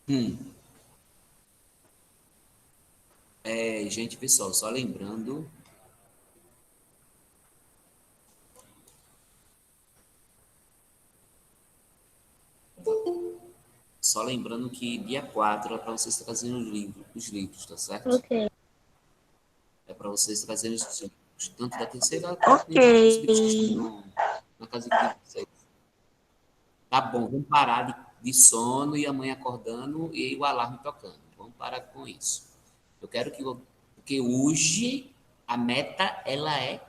Hum, gente, pessoal, só lembrando, que dia 4 é para vocês trazerem os livros, tá certo? Ok. É para vocês trazerem os livros, tanto da terceira quanto Ok. de quarta, os livros que estão na casa de vocês. Tá bom, vamos parar de sono e a mãe acordando e o alarme tocando. Vamos parar com isso. Eu quero que, porque hoje a meta ela é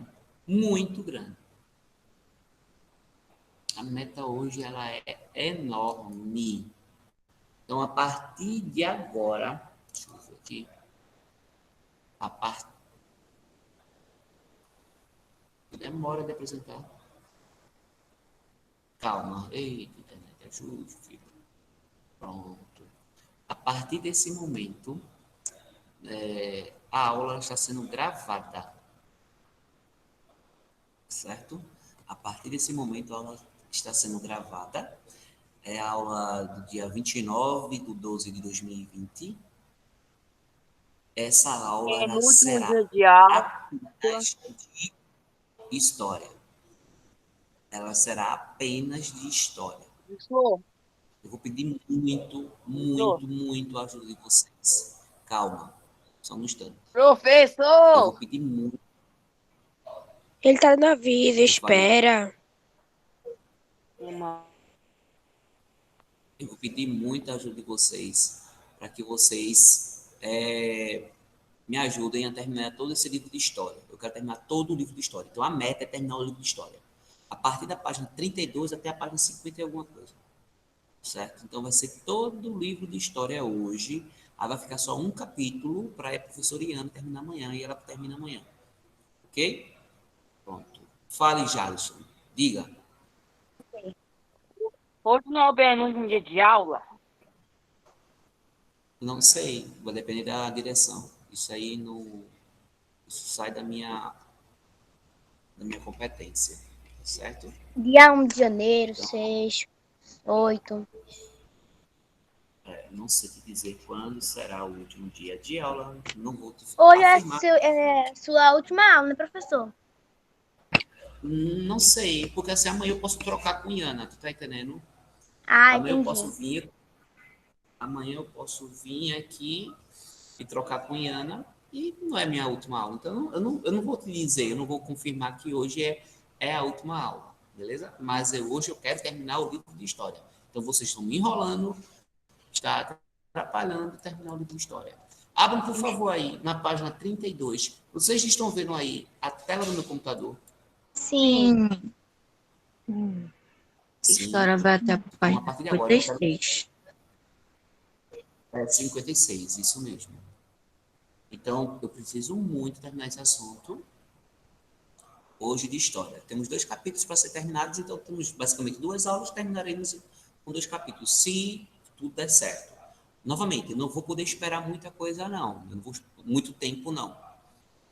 muito grande. A meta hoje ela é enorme. Então, a partir de agora, deixa eu ver aqui, a partir demora de apresentar. Calma, eita, internet, ajude, filho. Pronto. A partir desse momento, a aula está sendo gravada, certo? A partir desse momento, a aula está sendo gravada. É a aula do dia 29/12/2020. Essa aula É, ela no último será dia de aula, apenas de história. Ela será apenas de história. professor, Eu vou pedir muito, professor, muito, muito a ajuda de vocês. Calma, só um instante. Eu vou professor, pedir muito. Ele tá na vida, Eu falei, espera. uma- eu vou pedir muito a ajuda de vocês para que vocês me ajudem a terminar todo esse livro de história. Eu quero terminar todo o livro de história. Então a meta é terminar o livro de história. A partir da página 32 até a página 50 e alguma coisa. Certo? Então vai ser todo o livro de história hoje. Aí vai ficar só um capítulo para a professora Iana terminar amanhã e ela termina amanhã. Ok? Pronto. Fale, Jalisson. Diga. hoje não é apenas um dia de aula. Não sei. Vai depender da direção. Isso aí no, isso sai da minha competência. Certo? Dia 1 de janeiro, Então, 6, 8. não sei te dizer quando será o último dia de aula. Não vou te Hoje afirmar. é sua última aula, né, professor? Não sei, porque assim amanhã eu posso trocar com Iana, tu tá entendendo? Ah, Amanhã eu posso entendi. vir Amanhã eu posso vir aqui e trocar com Iana e não é minha última aula. Então, eu não vou te dizer, eu não vou confirmar que hoje é a última aula, beleza? Mas hoje eu quero terminar o livro de história. Então, vocês estão me enrolando, está atrapalhando terminar o livro de história. Abram, por favor, aí na página 32. Vocês estão vendo aí a tela do meu computador? Sim. Sim. História vai até a Então, a página partir de agora, eu quero 56. 56, isso mesmo. Então, eu preciso muito terminar esse assunto hoje de história. Temos 2 capítulos para ser terminados, então temos basicamente 2 aulas, terminaremos com 2 capítulos, se tudo der certo. Novamente, eu não vou poder esperar muita coisa, não. Eu não vou muito tempo, não.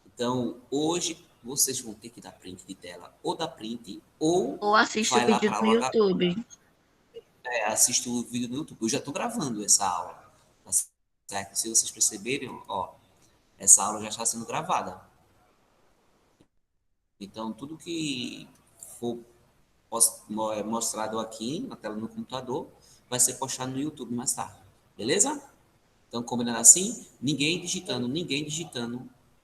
Então, hoje, vocês vão ter que dar print de tela, ou dar print, ou Ou assiste o vai lá vídeo para a no aula, YouTube. assiste o vídeo no YouTube. Eu já estou gravando essa aula, tá certo? Se vocês perceberem, ó, essa aula já está sendo gravada. Então, tudo que for mostrado aqui na tela do computador vai ser postado no YouTube mais tarde. Beleza? Então, combinando assim, ninguém digitando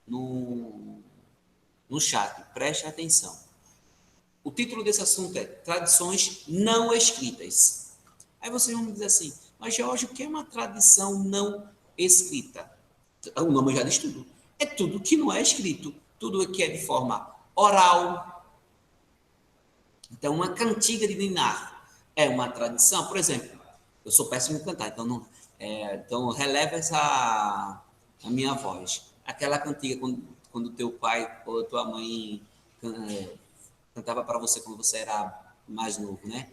no chat. Preste atenção. O título desse assunto é Tradições Não Escritas. Aí vocês vão me dizer assim, mas Jorge, o que é uma tradição não escrita? O nome já diz tudo. É tudo que não é escrito. Tudo que é de forma oral. Então, uma cantiga de ninar é uma tradição. Por exemplo, eu sou péssimo em cantar, então, então releva a minha voz. Aquela cantiga quando teu pai ou tua mãe cantava para você quando você era mais novo, né?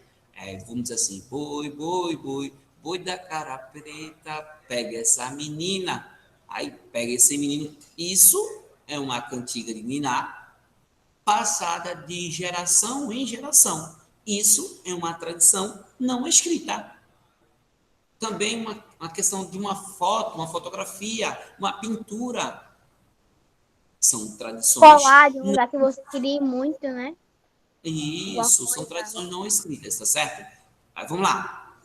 Vamos dizer assim, boi, boi, boi, boi da cara preta, pega essa menina, aí pega esse menino. Isso é uma cantiga de ninar passada de geração em geração. Isso é uma tradição não escrita. também uma questão de uma foto, uma fotografia, uma pintura. São tradições. Colar de um lugar que você queria ir muito, né? Alguma Isso, são coisa. tradições não escritas, tá certo? Aí, vamos lá.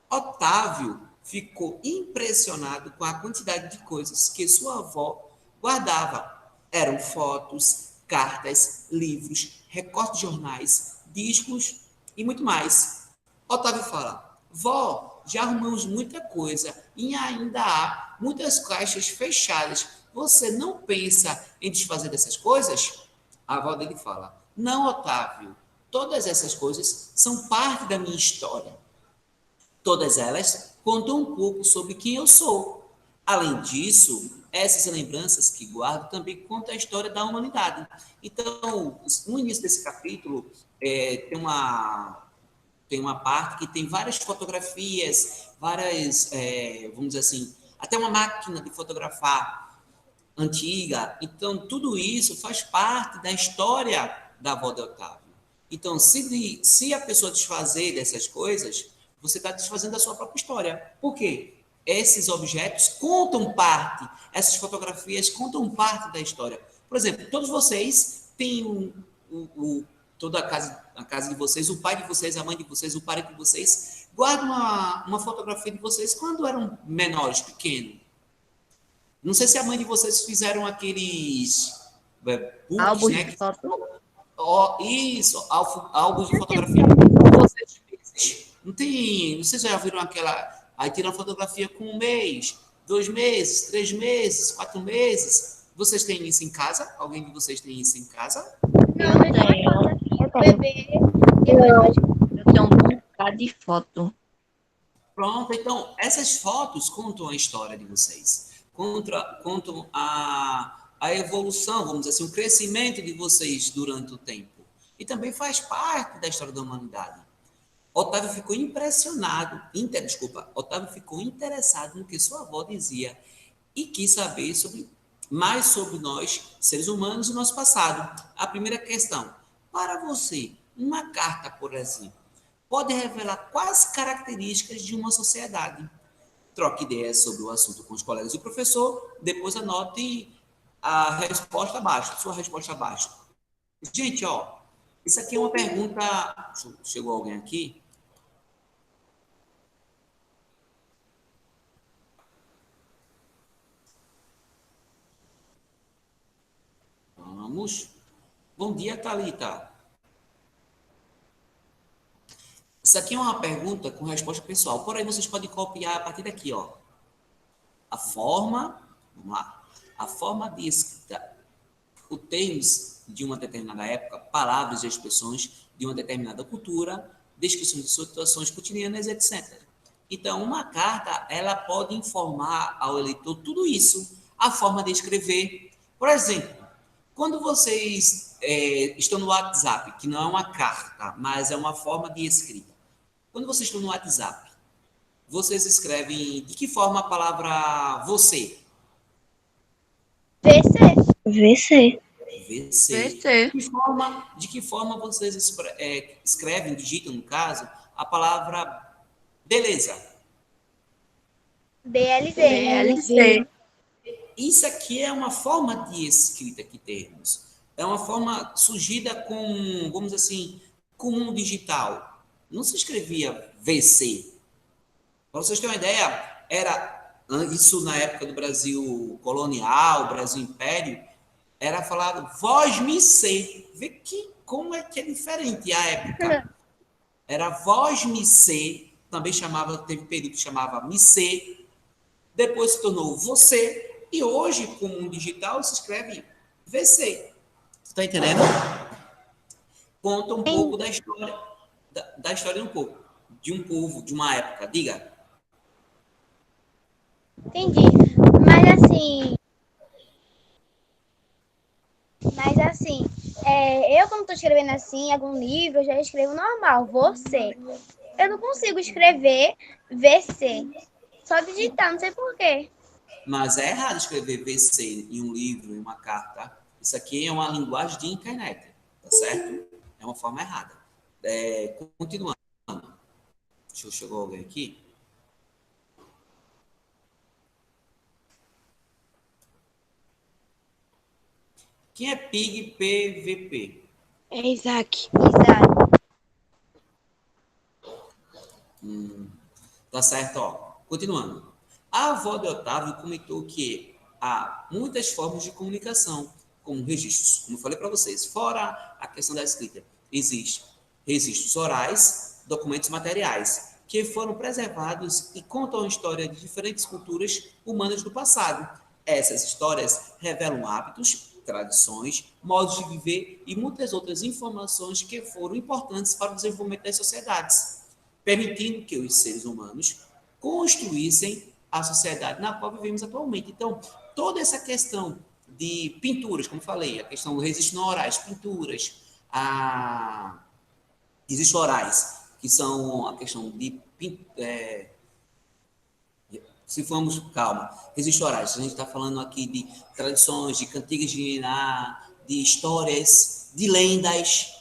Otávio ficou impressionado com a quantidade de coisas que sua avó guardava. Eram fotos, cartas, livros, recortes de jornais, discos e muito mais. Otávio fala: Vó, já arrumamos muita coisa e ainda há muitas caixas fechadas. Você não pensa em desfazer dessas coisas? A avó dele fala: Não, Otávio, todas essas coisas são parte da minha história. Todas elas contam um pouco sobre quem eu sou. Além disso, essas lembranças que guardo também contam a história da humanidade. Então, no início desse capítulo, tem uma parte que tem várias fotografias, várias, vamos dizer assim, até uma máquina de fotografar antiga. Então, tudo isso faz parte da história da avó de Otávio. Então, se a pessoa desfazer dessas coisas, você está desfazendo da sua própria história. Por quê? Esses objetos contam parte, essas fotografias contam parte da história. Por exemplo, todos vocês têm toda a casa de vocês, o pai de vocês, a mãe de vocês, o parente de vocês, guarda uma fotografia de vocês quando eram menores, pequenos. Não sei se a mãe de vocês fizeram aqueles books, Álbum né? de foto. Isso, álbuns de fotografia. Vocês, não tem, vocês já viram aquela, aí tira uma fotografia com 1 mês, 2 meses, 3 meses, 4 meses. Vocês têm isso em casa? Alguém de vocês tem isso em casa? Não, Eu tenho. bebê. Eu tenho um bocado de foto. Pronto, então, essas fotos contam a história de vocês, contam a evolução, vamos dizer assim, o crescimento de vocês durante o tempo. E também faz parte da história da humanidade. Otávio ficou Otávio ficou interessado no que sua avó dizia e quis saber mais sobre nós, seres humanos, e nosso passado. A primeira questão: para você, uma carta, por exemplo, pode revelar quais características de uma sociedade. Troque ideias sobre o assunto com os colegas e o professor, depois anote a resposta abaixo, sua resposta abaixo. Gente, ó, isso aqui é uma pergunta. Chegou alguém aqui? Vamos. Bom dia, Thalita. Isso aqui é uma pergunta com resposta pessoal. Porém, vocês podem copiar a partir daqui, ó. Vamos lá. A forma de escrita, os termos de uma determinada época, palavras e expressões de uma determinada cultura, descrições de situações cotidianas, etc. Então, uma carta, ela pode informar ao eleitor tudo isso. A forma de escrever. Por exemplo, quando vocês estão no WhatsApp, que não é uma carta, mas é uma forma de escrita. Quando vocês estão no WhatsApp, vocês escrevem de que forma a palavra você? VC. VC. VC. De que forma vocês escrevem, digitam, no caso, a palavra beleza? BLZ. Isso aqui é uma forma de escrita que temos. É uma forma surgida com, vamos dizer assim, com um digital. Não se escrevia VC. Para vocês terem uma ideia, era isso na época do Brasil colonial, Brasil Império, era falado voz me ser. Vê que como é que é diferente a época. Era voz me ser, também teve período que chamava me ser, depois se tornou você, e hoje, com o digital, se escreve VC. Você está entendendo? Conta um pouco da história, da história um pouco, de um povo, de uma época. Diga. Entendi. Mas assim, eu como estou escrevendo assim, em algum livro, eu já escrevo normal, você. Eu não consigo escrever VC. Só digitar, não sei por quê. Mas é errado escrever VC em um livro, em uma carta. Isso aqui é uma linguagem de internet, tá certo? É uma forma errada. Continuando. Deixa eu chegar alguém aqui. Quem é PIG PVP? É Isaac. Exato. Tá certo, ó. Continuando. A avó de Otávio comentou que há muitas formas de comunicação, como registros, como eu falei para vocês. Fora a questão da escrita, existem registros orais, documentos materiais, que foram preservados e contam a história de diferentes culturas humanas do passado. Essas histórias revelam hábitos, tradições, modos de viver e muitas outras informações que foram importantes para o desenvolvimento das sociedades, permitindo que os seres humanos construíssem a sociedade na qual vivemos atualmente. Então, toda essa questão de pinturas, como falei, a questão do registro não orais, pinturas, registros orais, que são a questão de se formos, calma, registros orais, a gente está falando aqui de tradições, de cantigas de Niná, de histórias, de lendas.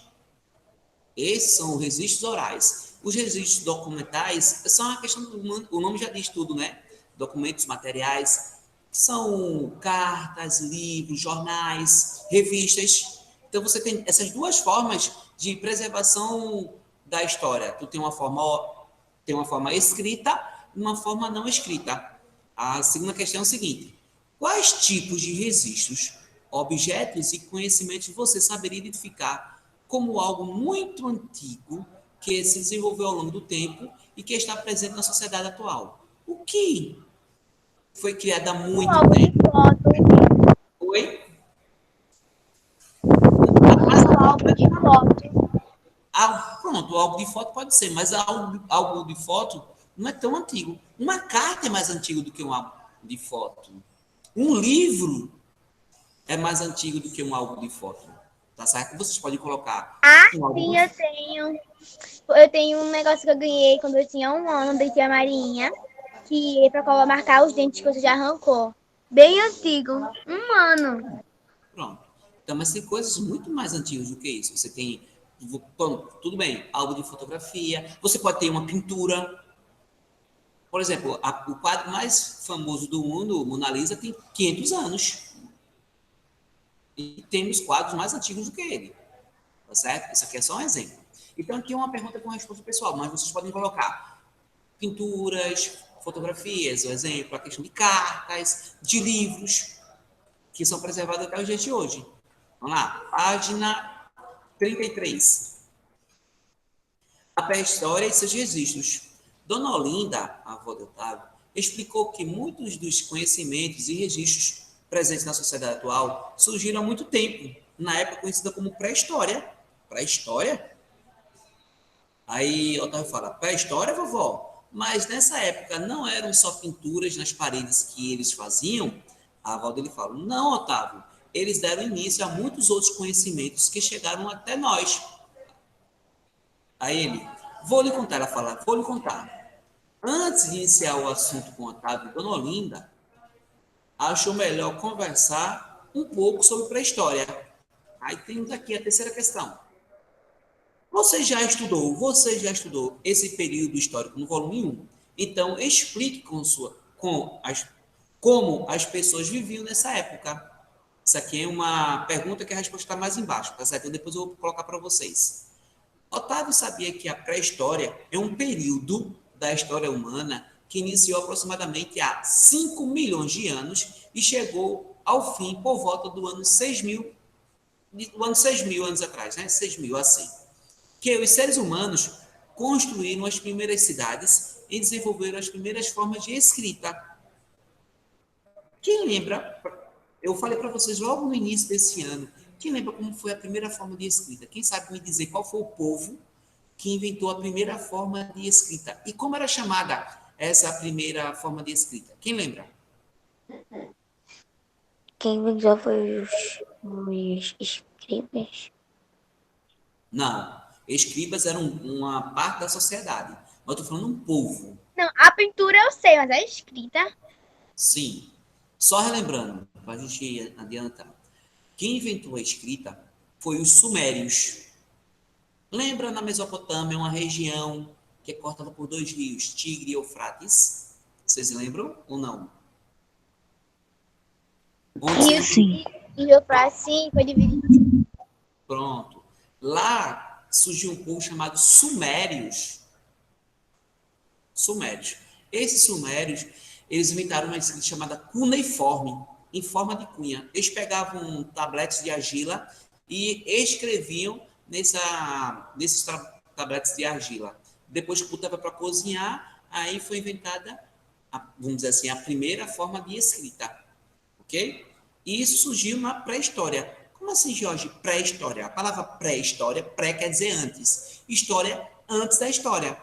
Esses são os registros orais. Os registros documentais são a questão do o nome já diz tudo, né? Documentos materiais, são cartas, livros, jornais, revistas. Então você tem essas duas formas de preservação da história. Tu tem uma forma escrita e uma forma não escrita. A segunda questão é o seguinte: quais tipos de registros, objetos e conhecimentos você saberia identificar como algo muito antigo que se desenvolveu ao longo do tempo e que está presente na sociedade atual? O que foi criado há Um muito álbum de tempo? foto. Oi? Um álbum de foto. Pronto, o álbum de foto pode ser, mas álbum de foto não é tão antigo. Uma carta é mais antiga do que um álbum de foto. Um livro é mais antigo do que um álbum de foto. Tá certo? Vocês podem colocar um álbum Sim, de eu tenho. Eu tenho um negócio que eu ganhei quando eu tinha 1 ano da tia Marinha, que é pra marcar os dentes que você já arrancou. Bem antigo. 1 ano. Pronto. Então, mas tem coisas muito mais antigas do que isso. Você tem, tudo bem, álbum de fotografia, você pode ter uma pintura. Por exemplo, o quadro mais famoso do mundo, Mona Lisa, tem 500 anos. E temos quadros mais antigos do que ele. Tá certo? Isso aqui é só um exemplo. Então, aqui é uma pergunta com resposta pessoal, mas vocês podem colocar pinturas, fotografias, o exemplo, a questão de cartas, de livros, que são preservados até os dias de hoje. Vamos lá, página 33. A pré-história e seus registros. Dona Olinda, a avó de Otávio, explicou que muitos dos conhecimentos e registros presentes na sociedade atual surgiram há muito tempo, na época conhecida como pré-história. Pré-história? Aí Otávio fala, pré-história, vovó? Mas nessa época não eram só pinturas nas paredes que eles faziam? A avó dele fala, não, Otávio, eles deram início a muitos outros conhecimentos que chegaram até nós. Aí ele, vou lhe contar, ela fala, vou lhe contar. Antes de iniciar o assunto com Otávio e Dona Olinda, acho melhor conversar um pouco sobre pré-história. Aí temos aqui a terceira questão. Você já estudou esse período histórico no volume 1? Então, explique como as pessoas viviam nessa época. Isso aqui é uma pergunta que a resposta está mais embaixo, tá certo? Depois eu vou colocar para vocês. Otávio sabia que a pré-história é um período da história humana que iniciou aproximadamente há 5 milhões de anos e chegou ao fim por volta do ano 6.000 anos atrás, né? 6.000 assim. Que os seres humanos construíram as primeiras cidades e desenvolveram as primeiras formas de escrita. Quem lembra? Eu falei para vocês logo no início desse ano. Quem lembra como foi a primeira forma de escrita? Quem sabe me dizer qual foi o povo que inventou a primeira forma de escrita? E como era chamada essa primeira forma de escrita? Quem lembra? Quem inventou foi os escribas. Não. Escribas eram uma parte da sociedade. Mas eu estou falando um povo. Não, a pintura eu sei, mas a escrita. Sim. Só relembrando, para a gente adiantar. Quem inventou a escrita foi os sumérios. Lembra na Mesopotâmia uma região que é cortada por 2 rios, Tigre e Eufrates? Vocês lembram ou não? Onde Rio, se, Sim. Enviou para 5, foi dividido. Pronto. Lá surgiu um povo chamado Sumérios. Sumérios. Esses Sumérios, eles inventaram uma escrita chamada cuneiforme, em forma de cunha. Eles pegavam tabletes de argila e escreviam nesses tabletes de argila. Depois que botava para cozinhar, aí foi inventada, vamos dizer assim, a primeira forma de escrita. Ok? E isso surgiu na pré-história. Como assim, Jorge? Pré-história. A palavra pré-história, pré quer dizer antes. História, antes da história.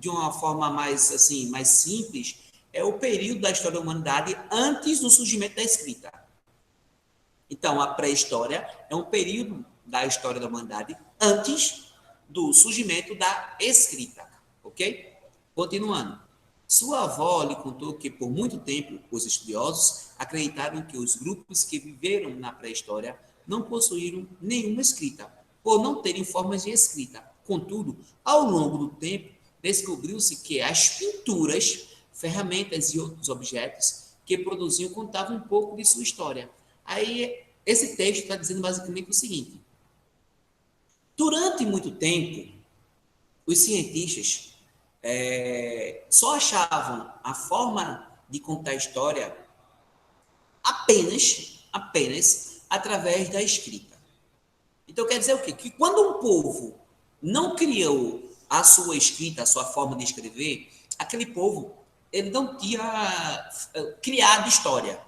De uma forma mais, assim, mais simples, é o período da história da humanidade antes do surgimento da escrita. Então, a pré-história é um período da história da humanidade antes do surgimento da escrita. Ok? Continuando. Sua avó lhe contou que, por muito tempo, os estudiosos acreditaram que os grupos que viveram na pré-história não possuíram nenhuma escrita, por não terem formas de escrita. Contudo, ao longo do tempo, descobriu-se que as pinturas, ferramentas e outros objetos que produziam contavam um pouco de sua história. Aí, esse texto está dizendo basicamente o seguinte: durante muito tempo, os cientistas só achavam a forma de contar a história apenas através da escrita. Então quer dizer o quê? Que quando um povo não criou a sua escrita, a sua forma de escrever, aquele povo ele não tinha criado história,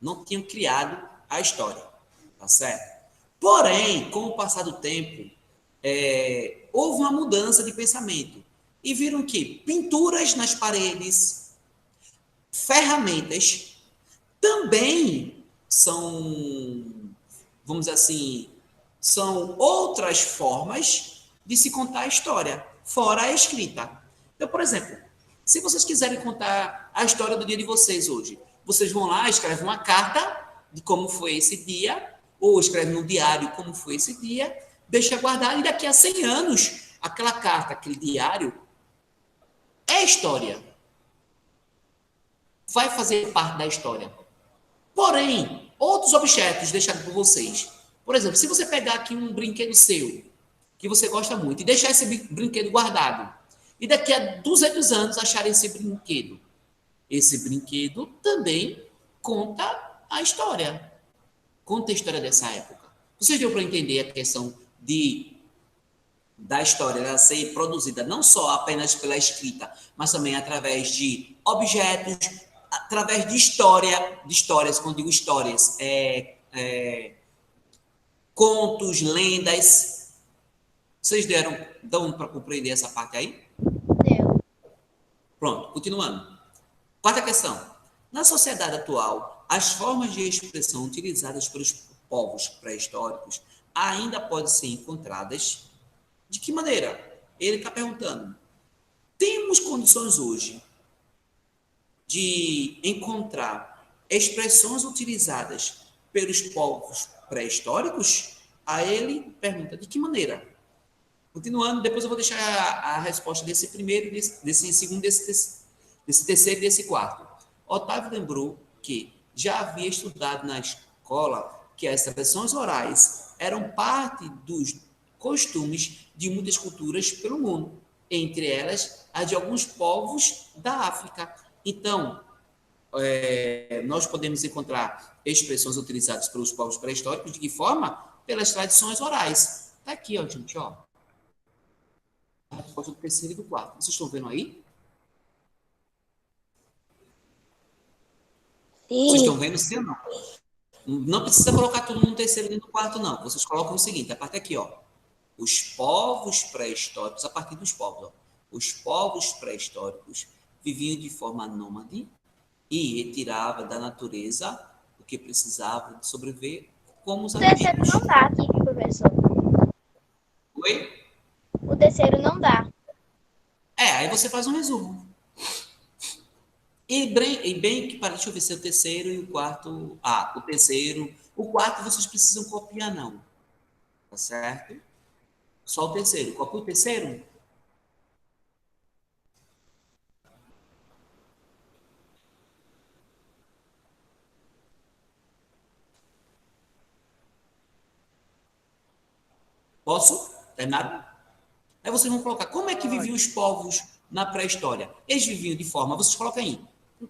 não tinha criado a história, tá certo? Porém, com o passar do tempo, houve uma mudança de pensamento e viram que pinturas nas paredes, ferramentas, também são, vamos dizer assim, são outras formas de se contar a história, fora a escrita. Então, por exemplo, se vocês quiserem contar a história do dia de vocês hoje, vocês vão lá, escrevem uma carta de como foi esse dia, ou escrevem no diário como foi esse dia, deixa guardado e daqui a 100 anos, aquela carta, aquele diário, é história. Vai fazer parte da história. Porém, outros objetos deixados por vocês. Por exemplo, se você pegar aqui um brinquedo seu, que você gosta muito, e deixar esse brinquedo guardado, e daqui a 200 anos acharem esse brinquedo também conta a história. Conta a história dessa época. Vocês deu para entender a questão da história ela ser produzida não só apenas pela escrita, mas também através de objetos, através de histórias, quando digo histórias, contos, lendas. Vocês dão para compreender essa parte aí? Deu. Pronto, continuando. Quarta questão. Na sociedade atual, as formas de expressão utilizadas pelos povos pré-históricos ainda podem ser encontradas. De que maneira? Ele está perguntando. Temos condições hoje de encontrar expressões utilizadas pelos povos pré-históricos? Aí ele pergunta, de que maneira? Continuando, depois eu vou deixar a resposta desse primeiro, desse segundo, desse terceiro e desse quarto. Otávio lembrou que já havia estudado na escola que as tradições orais eram parte dos costumes de muitas culturas pelo mundo, entre elas a de alguns povos da África. Então, nós podemos encontrar expressões utilizadas pelos povos pré-históricos de que forma? Pelas tradições orais. Está aqui, ó, gente, ó. A resposta do terceiro e do quarto. Vocês estão vendo aí? Vocês Sim. estão vendo sim ou não? Não precisa colocar tudo no terceiro e no quarto, não. Vocês colocam o seguinte, a parte aqui, ó. Os povos pré-históricos, a partir dos povos, ó. Os povos pré-históricos viviam de forma nômade e retiravam da natureza o que precisava de sobreviver, como os O terceiro alimentos. não dá aqui, professor. Oi? O terceiro não dá. Aí você faz um resumo. E bem que, deixa eu ver se é o terceiro e o quarto. O terceiro. O quarto vocês precisam copiar, não. Tá certo? Só o terceiro. Copia o terceiro? Posso? Terminar? Aí vocês vão colocar, como é que viviam os povos na pré-história? Eles viviam de forma, vocês colocam aí.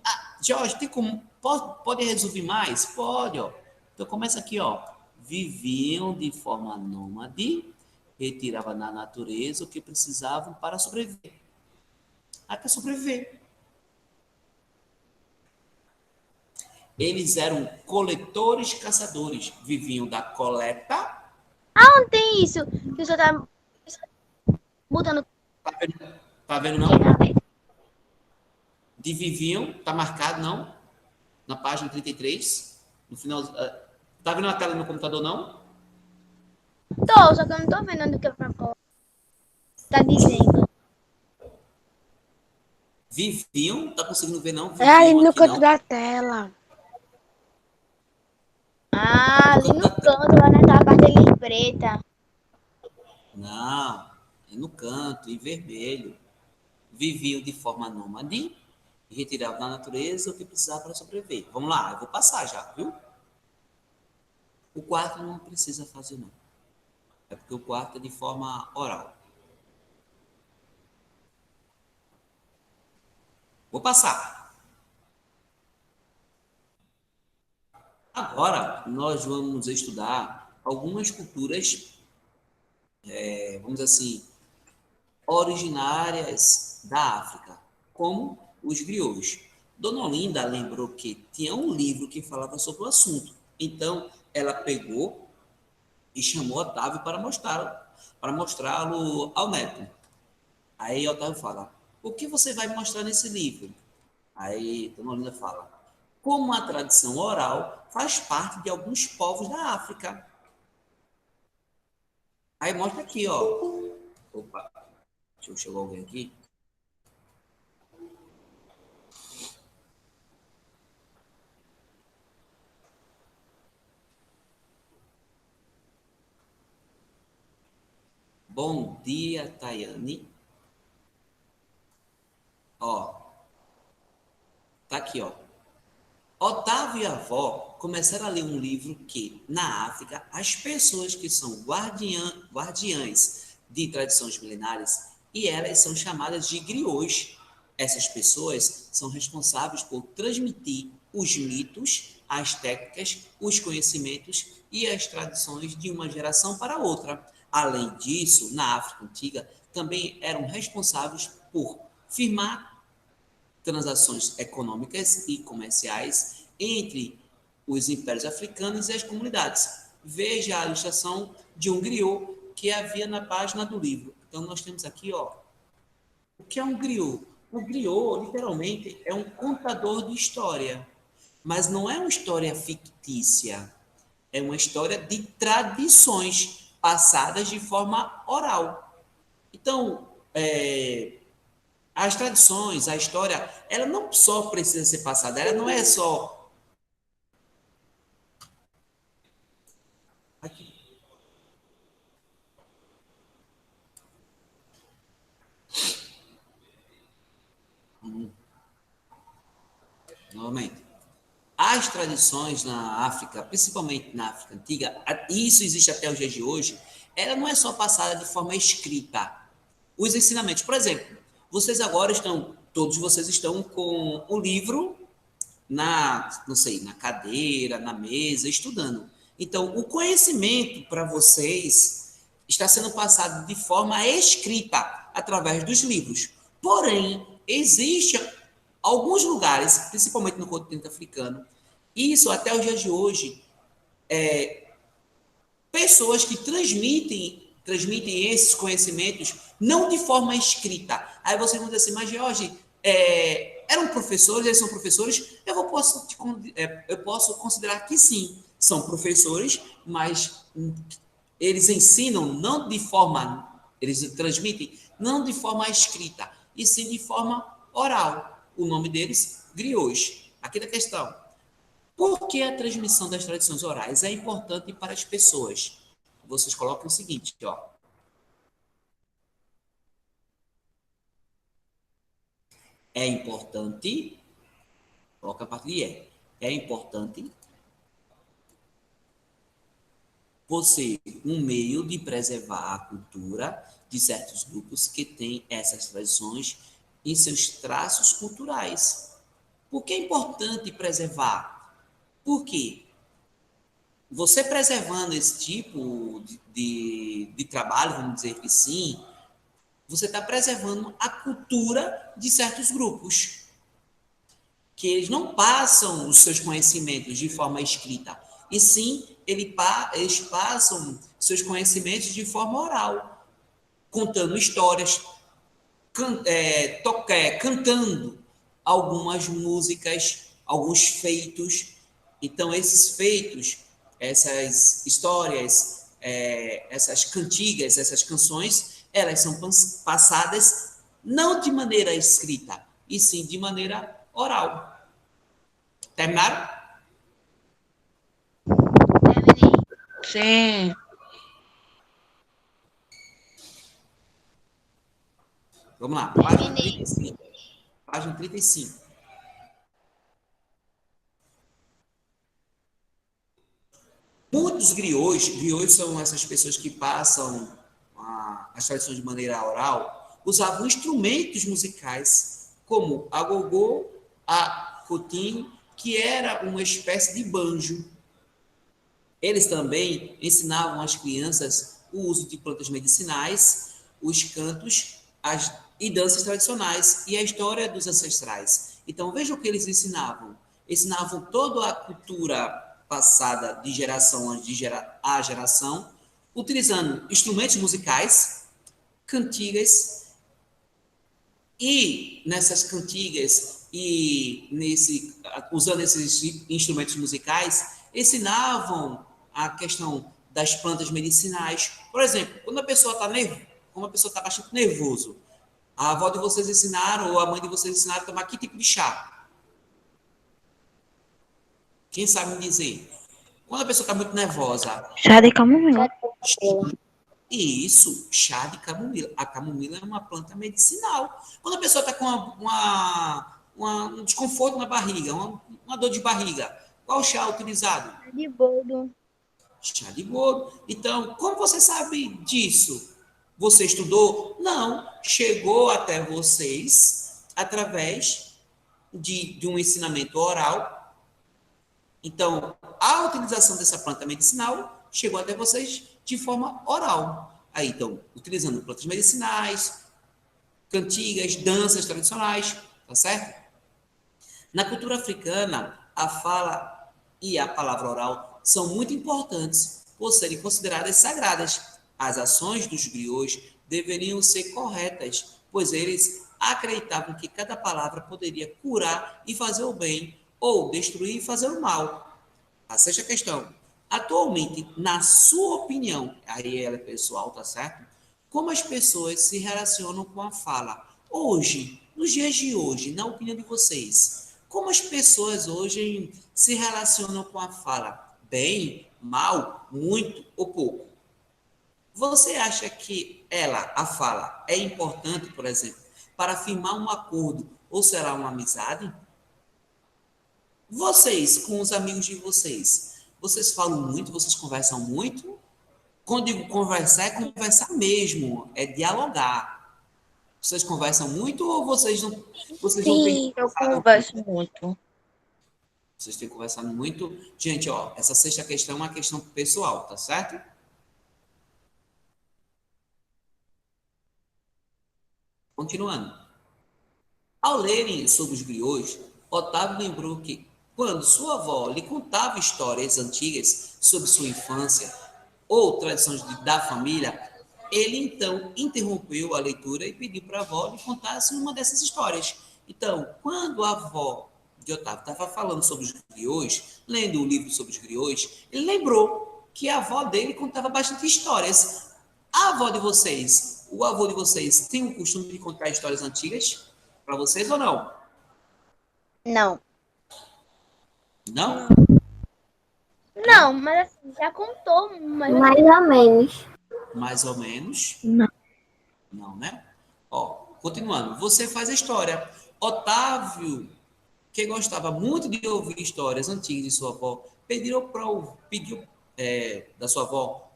Ah, Jorge, tem como, pode resolver mais? Pode, ó. Então começa aqui, ó. Viviam de forma nômade, retiravam na natureza o que precisavam para sobreviver. Até sobreviver. Eles eram coletores caçadores, viviam da coleta. Não tem isso que o senhor tá mudando. Tá vendo não? De viviam, tá marcado não? Na página 33, no final. Tá vendo a tela no computador não? Tô, só que eu não tô vendo onde que tá dizendo. Viviam, tá conseguindo ver não? É ali Viviam no aqui canto não. da tela. Ah, ali no da canto, lá naquela parte ali preta. Não, é no canto, em vermelho. Viviam de forma nômade e retiravam da natureza o que precisava para sobreviver. Vamos lá, eu vou passar já, viu? O quarto não precisa fazer não. É porque o quarto é de forma oral. Vou passar. Agora, nós vamos estudar algumas culturas, vamos dizer assim, originárias da África, como os griots. Dona Olinda lembrou que tinha um livro que falava sobre o assunto. Então, ela pegou e chamou Otávio para mostrá-lo ao neto. Aí Otávio fala: "O que você vai mostrar nesse livro?" Aí Dona Olinda fala: "Como a tradição oral faz parte de alguns povos da África." Aí mostra aqui, ó. Opa, deixa eu chegar alguém aqui. Bom dia, Tayane. Ó, tá aqui, ó. Otávio e a avó começaram a ler um livro que, na África, as pessoas que são guardiães de tradições milenares, e elas são chamadas de griots. Essas pessoas são responsáveis por transmitir os mitos, as técnicas, os conhecimentos e as tradições de uma geração para outra. Além disso, na África Antiga, também eram responsáveis por firmar transações econômicas e comerciais entre os impérios africanos e as comunidades. Veja a ilustração de um griot que havia na página do livro. Então, nós temos aqui, ó, o que é um griot? O griot, literalmente, é um contador de história, mas não é uma história fictícia, é uma história de tradições passadas de forma oral. Então, as tradições, a história, ela não só precisa ser passada, ela não é só. Aqui. Novamente. As tradições na África, principalmente na África Antiga, e isso existe até os dias de hoje, ela não é só passada de forma escrita. Os ensinamentos, por exemplo, vocês agora estão, todos vocês estão com o livro não sei, na cadeira, na mesa, estudando. Então, o conhecimento para vocês está sendo passado de forma escrita, através dos livros. Porém, existem alguns lugares, principalmente no continente africano, isso até os dias de hoje, pessoas que transmitem esses conhecimentos não de forma escrita. Aí vocês vão dizer assim, mas Jorge, eram professores, eles são professores? Eu posso considerar que sim, são professores, mas eles ensinam não de forma, eles transmitem não de forma escrita, e sim de forma oral. O nome deles, griots. Aqui da questão. Por que a transmissão das tradições orais é importante para as pessoas? Vocês colocam o seguinte, ó. É importante, coloca a parte de é importante por ser um meio de preservar a cultura de certos grupos que têm essas tradições em seus traços culturais. Por que é importante preservar? Porque você preservando esse tipo de trabalho, vamos dizer que sim, você está preservando a cultura de certos grupos, que eles não passam os seus conhecimentos de forma escrita, e sim eles passam seus conhecimentos de forma oral, contando histórias, cantando algumas músicas, alguns feitos. Então, esses feitos, essas histórias, essas cantigas, essas canções, elas são passadas não de maneira escrita, e sim de maneira oral. Terminaram? Terminei. Sim. Vamos lá, página Terminei. 35. Página 35. Muitos griots são essas pessoas que passam as tradições de maneira oral, usavam instrumentos musicais, como a gogô, a cotim, que era uma espécie de banjo. Eles também ensinavam às crianças o uso de plantas medicinais, os cantos e danças tradicionais e a história dos ancestrais. Então, veja o que eles ensinavam. Ensinavam toda a cultura passada de geração a geração, utilizando instrumentos musicais, cantigas, e nessas cantigas usando esses instrumentos musicais, ensinavam a questão das plantas medicinais. Por exemplo, quando a pessoa está bastante nervoso, a avó de vocês ensinaram ou a mãe de vocês ensinaram a tomar que tipo de chá? Quem sabe me dizer? Quando a pessoa está muito nervosa, Chá de camomila. isso, chá de camomila. A camomila é uma planta medicinal. Quando a pessoa está com um desconforto na barriga, uma dor de barriga, qual chá é utilizado? De boldo. Chá de boldo. Então, como você sabe disso? Você estudou? Não. Chegou até vocês através de um ensinamento oral. Então, a utilização dessa planta medicinal chegou até vocês de forma oral. Aí, então, utilizando plantas medicinais, cantigas, danças tradicionais, tá certo? Na cultura africana, a fala e a palavra oral são muito importantes por serem consideradas sagradas. As ações dos griots deveriam ser corretas, pois eles acreditavam que cada palavra poderia curar e fazer o bem, ou destruir e fazer o mal. A sexta questão. Atualmente, na sua opinião, aí ela é pessoal, tá certo? Como as pessoas se relacionam com a fala? Hoje, nos dias de hoje, na opinião de vocês, como as pessoas hoje se relacionam com a fala? Bem, mal, muito ou pouco? Você acha que a fala, é importante, por exemplo, para firmar um acordo ou será uma amizade? Vocês, com os amigos de vocês falam muito, vocês conversam muito? Quando digo conversar, é conversar mesmo, é dialogar. Vocês conversam muito ou vocês não têm Sim, eu conversado muito? converso muito. Vocês têm conversado muito? Gente, ó, essa sexta questão é uma questão pessoal, tá certo? Continuando. Ao lerem sobre os griots, Otávio lembrou que, quando sua avó lhe contava histórias antigas sobre sua infância ou tradições da família, ele então interrompeu a leitura e pediu para a avó lhe contasse uma dessas histórias. Então, quando a avó de Otávio estava falando sobre os griots, lendo o livro sobre os griots, ele lembrou que a avó dele contava bastante histórias. A avó de vocês, o avô de vocês, tem o costume de contar histórias antigas para vocês ou não? Não. Não? Não, mas assim, já contou, mas Mais ou menos. Mais ou menos. Não. Não, né? Ó, continuando. Você faz a história. Otávio, que gostava muito de ouvir histórias antigas de sua avó, pediu da sua avó,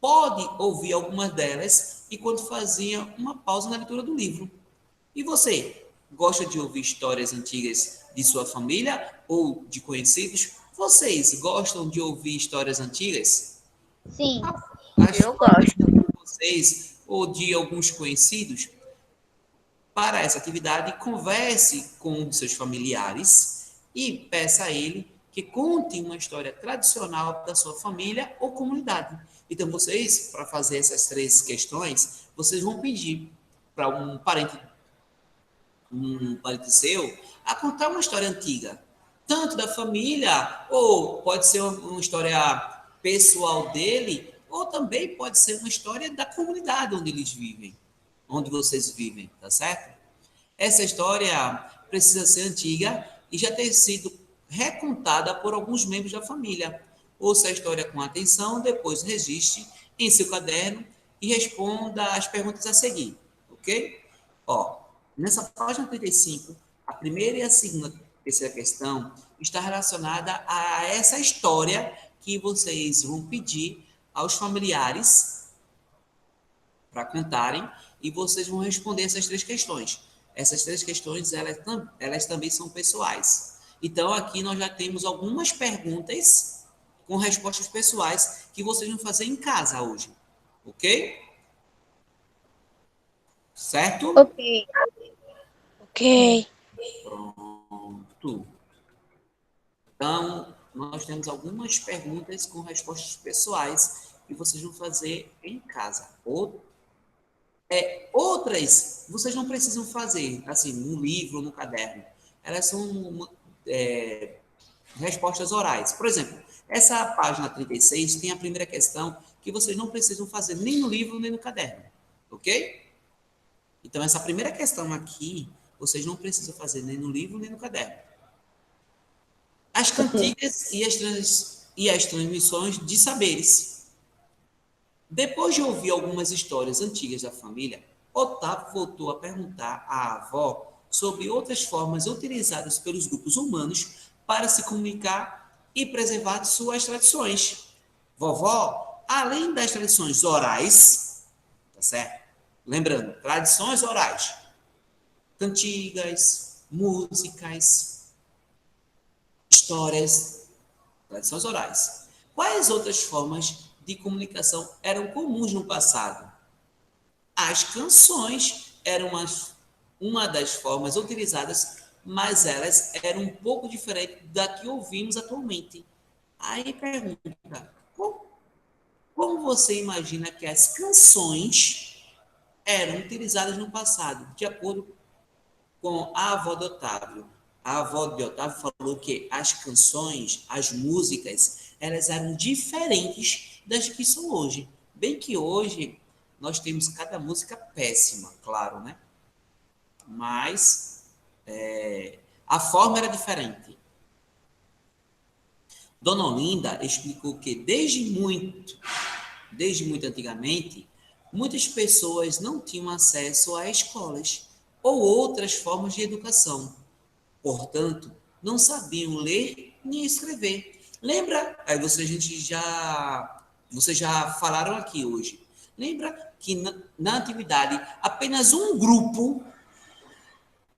pode ouvir algumas delas enquanto fazia uma pausa na leitura do livro. E você, gosta de ouvir histórias antigas de sua família ou de conhecidos? Vocês gostam de ouvir histórias antigas? Sim. As Eu gosto. de vocês ou de alguns conhecidos? Para essa atividade, converse com um de seus familiares e peça a ele que conte uma história tradicional da sua família ou comunidade. Então, vocês, para fazer essas 3 questões, vocês vão pedir para um parente seu a contar uma história antiga, tanto da família, ou pode ser uma história pessoal dele, ou também pode ser uma história da comunidade onde eles vivem, onde vocês vivem, tá certo? Essa história precisa ser antiga e já ter sido recontada por alguns membros da família. Ouça a história com atenção, depois registre em seu caderno e responda as perguntas a seguir, ok? Ó, nessa página 35, a primeira e a segunda, terceira questão está relacionada a essa história que vocês vão pedir aos familiares para contarem e vocês vão responder essas 3 questões. Essas 3 questões, elas também são pessoais. Então, aqui nós já temos algumas perguntas com respostas pessoais que vocês vão fazer em casa hoje, ok? Certo? Ok. Ok. Pronto. Então, nós temos algumas perguntas com respostas pessoais que vocês vão fazer em casa. Outras, vocês não precisam fazer, assim, no livro ou no caderno. Elas são respostas orais. Por exemplo, essa página 36 tem a primeira questão que vocês não precisam fazer nem no livro nem no caderno. Ok? Então, essa primeira questão aqui, vocês não precisam fazer nem no livro nem no caderno. As cantigas e as transmissões de saberes. Depois de ouvir algumas histórias antigas da família, Otávio voltou a perguntar à avó sobre outras formas utilizadas pelos grupos humanos para se comunicar e preservar suas tradições. Vovó, além das tradições orais, tá certo? Lembrando, tradições orais, cantigas, músicas, histórias, tradições orais. Quais outras formas de comunicação eram comuns no passado? As canções eram uma das formas utilizadas, mas elas eram um pouco diferentes da que ouvimos atualmente. Aí pergunta, como você imagina que as canções eram utilizadas no passado? De acordo com a avó de Otávio. A avó de Otávio falou que as canções, as músicas, elas eram diferentes das que são hoje. Bem que hoje nós temos cada música péssima, claro, né? Mas a forma era diferente. Dona Olinda explicou que desde muito antigamente, muitas pessoas não tinham acesso a escolas ou outras formas de educação. Portanto, não sabiam ler nem escrever. Lembra? Aí vocês já falaram aqui hoje. Lembra que na antiguidade apenas um grupo,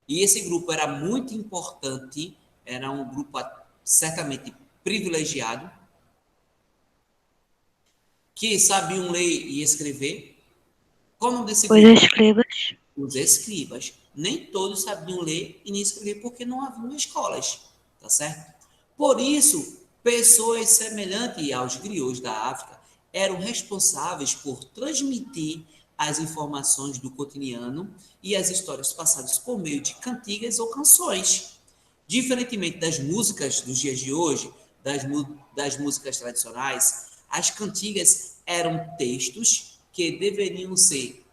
e esse grupo era muito importante, era um grupo certamente privilegiado, que sabiam ler e escrever. Qual o nome desse grupo? Os escribas. Os escribas. Nem todos sabiam ler e nem escrever porque não haviam escolas, tá certo? Por isso, pessoas semelhantes aos griots da África eram responsáveis por transmitir as informações do cotidiano e as histórias passadas por meio de cantigas ou canções. Diferentemente das músicas dos dias de hoje, das músicas tradicionais, as cantigas eram textos que deveriam ser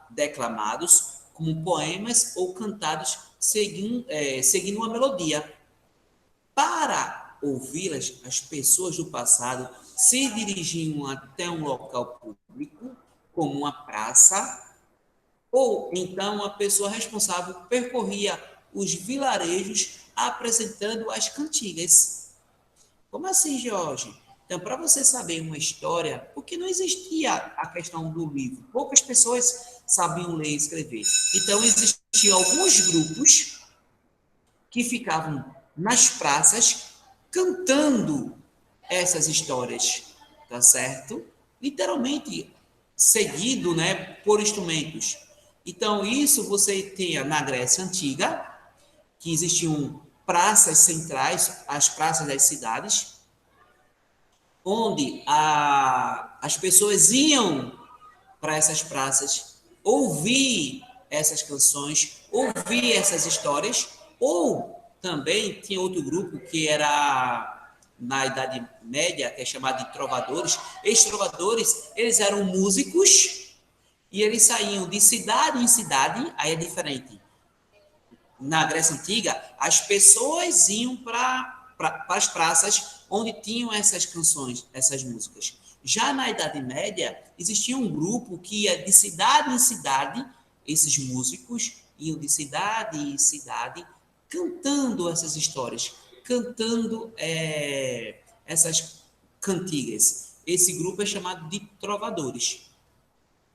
declamados como poemas ou cantados seguindo uma melodia. Para ouvi-las, as pessoas do passado se dirigiam até um local público, como uma praça, ou então a pessoa responsável percorria os vilarejos apresentando as cantigas. Como assim, Jorge? Então, para você saber uma história, porque não existia a questão do livro, poucas pessoas sabiam ler e escrever. Então, existiam alguns grupos que ficavam nas praças cantando essas histórias, tá certo? Literalmente seguido, né, por instrumentos. Então, isso você tinha na Grécia Antiga, que existiam praças centrais, as praças das cidades, onde as pessoas iam para essas praças ouvir essas canções, ouvir essas histórias, ou também tinha outro grupo que era na Idade Média, que é chamado de trovadores. Esses trovadores, eles eram músicos e eles saíam de cidade em cidade, aí é diferente. Na Grécia Antiga, as pessoas iam para as praças onde tinham essas canções, essas músicas. Já na Idade Média, existia um grupo que ia de cidade em cidade, esses músicos iam de cidade em cidade, cantando essas histórias, cantando essas cantigas. Esse grupo é chamado de trovadores,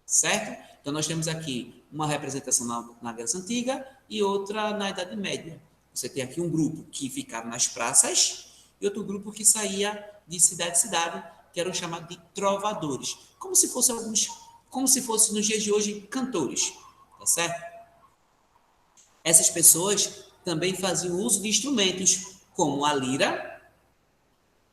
certo? Então, nós temos aqui uma representação na Grécia Antiga e outra na Idade Média. Você tem aqui um grupo que ficava nas praças e outro grupo que saía de cidade em cidade, que eram chamados de trovadores, como se fosse nos dias de hoje cantores, tá certo? Essas pessoas também faziam uso de instrumentos como a lira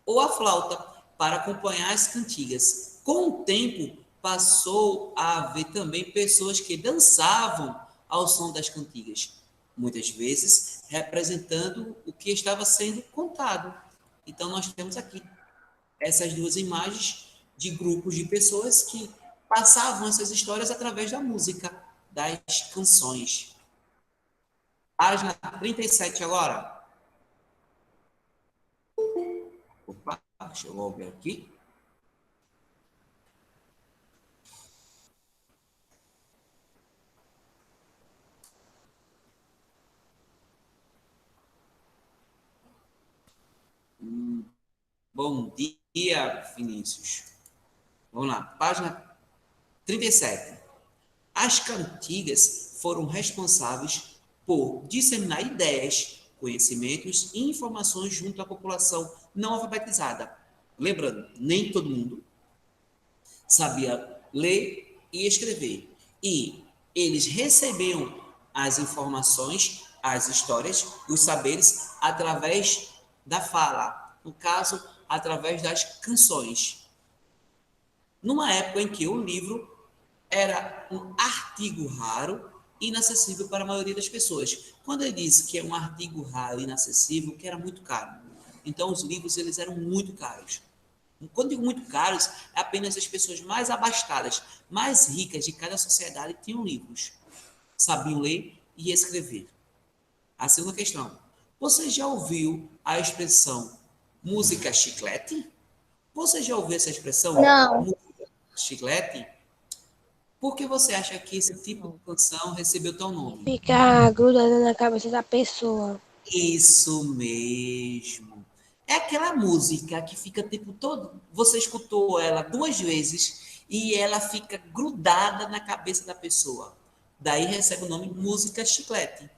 ou a flauta para acompanhar as cantigas. Com o tempo, passou a haver também pessoas que dançavam ao som das cantigas, muitas vezes representando o que estava sendo contado. Então, nós temos aqui essas duas imagens de grupos de pessoas que passavam essas histórias através da música, das canções. Página 37 agora. Opa, deixa eu ver aqui. Bom dia, Vinícius. Vamos lá, página 37. As cantigas foram responsáveis por disseminar ideias, conhecimentos e informações junto à população não alfabetizada. Lembrando, nem todo mundo sabia ler e escrever. E eles recebiam as informações, as histórias, os saberes através da fala. No caso, através das canções. Numa época em que o livro era um artigo raro e inacessível para a maioria das pessoas. Quando ele diz que é um artigo raro e inacessível, que era muito caro. Então, os livros eles eram muito caros. Quando digo muito caros, é apenas as pessoas mais abastadas, mais ricas de cada sociedade tinham livros. Sabiam ler e escrever. A segunda questão. Você já ouviu a expressão música chiclete? Você já ouviu essa expressão? Não. Música chiclete? Por que você acha que esse tipo de canção recebeu teu nome? Fica grudando na cabeça da pessoa. Isso mesmo. É aquela música que fica o tempo todo. Você escutou ela 2 vezes e ela fica grudada na cabeça da pessoa. Daí recebe o nome música chiclete.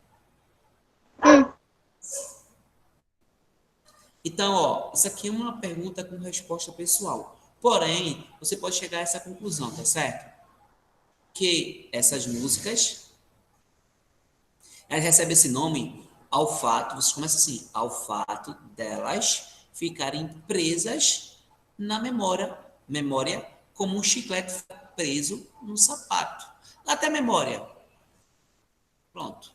Então, ó, isso aqui é uma pergunta com resposta pessoal. Porém, você pode chegar a essa conclusão, tá certo? Que essas músicas, elas recebem esse nome ao fato, você começa assim, ao fato delas ficarem presas na memória como um chiclete preso no sapato. Até memória. Pronto.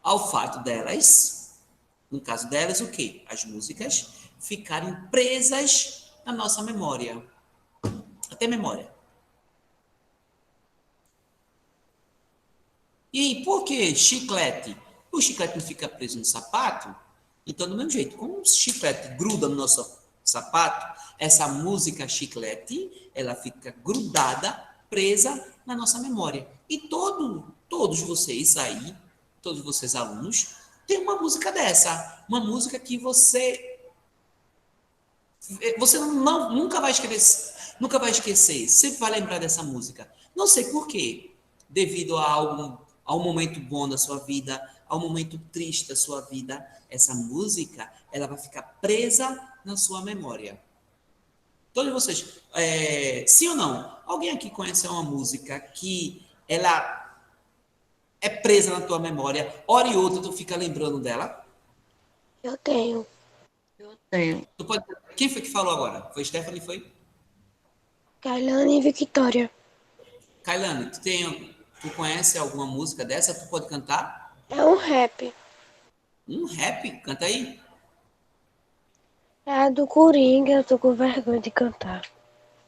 Ao fato delas, no caso delas, o quê? As músicas ficarem presas na nossa memória. Até memória. E por que chiclete? O chiclete não fica preso no sapato? Então, do mesmo jeito, como o chiclete gruda no nosso sapato, essa música chiclete, ela fica grudada, presa na nossa memória. E todos vocês aí, todos vocês alunos, tem uma música dessa. Uma música que você Você nunca vai esquecer, sempre vai lembrar dessa música. Não sei por quê, devido a um momento bom da sua vida, a um momento triste da sua vida, essa música, ela vai ficar presa na sua memória. Todos vocês, sim ou não? Alguém aqui conhece uma música que ela é presa na tua memória, hora e outra tu fica lembrando dela? Eu tenho. Eu tenho. Quem foi que falou agora? Foi Stephanie, foi? Kailane e Victoria. Kailane, tu conhece alguma música dessa? Tu pode cantar? É um rap. Um rap? Canta aí. É a do Coringa, eu tô com vergonha de cantar.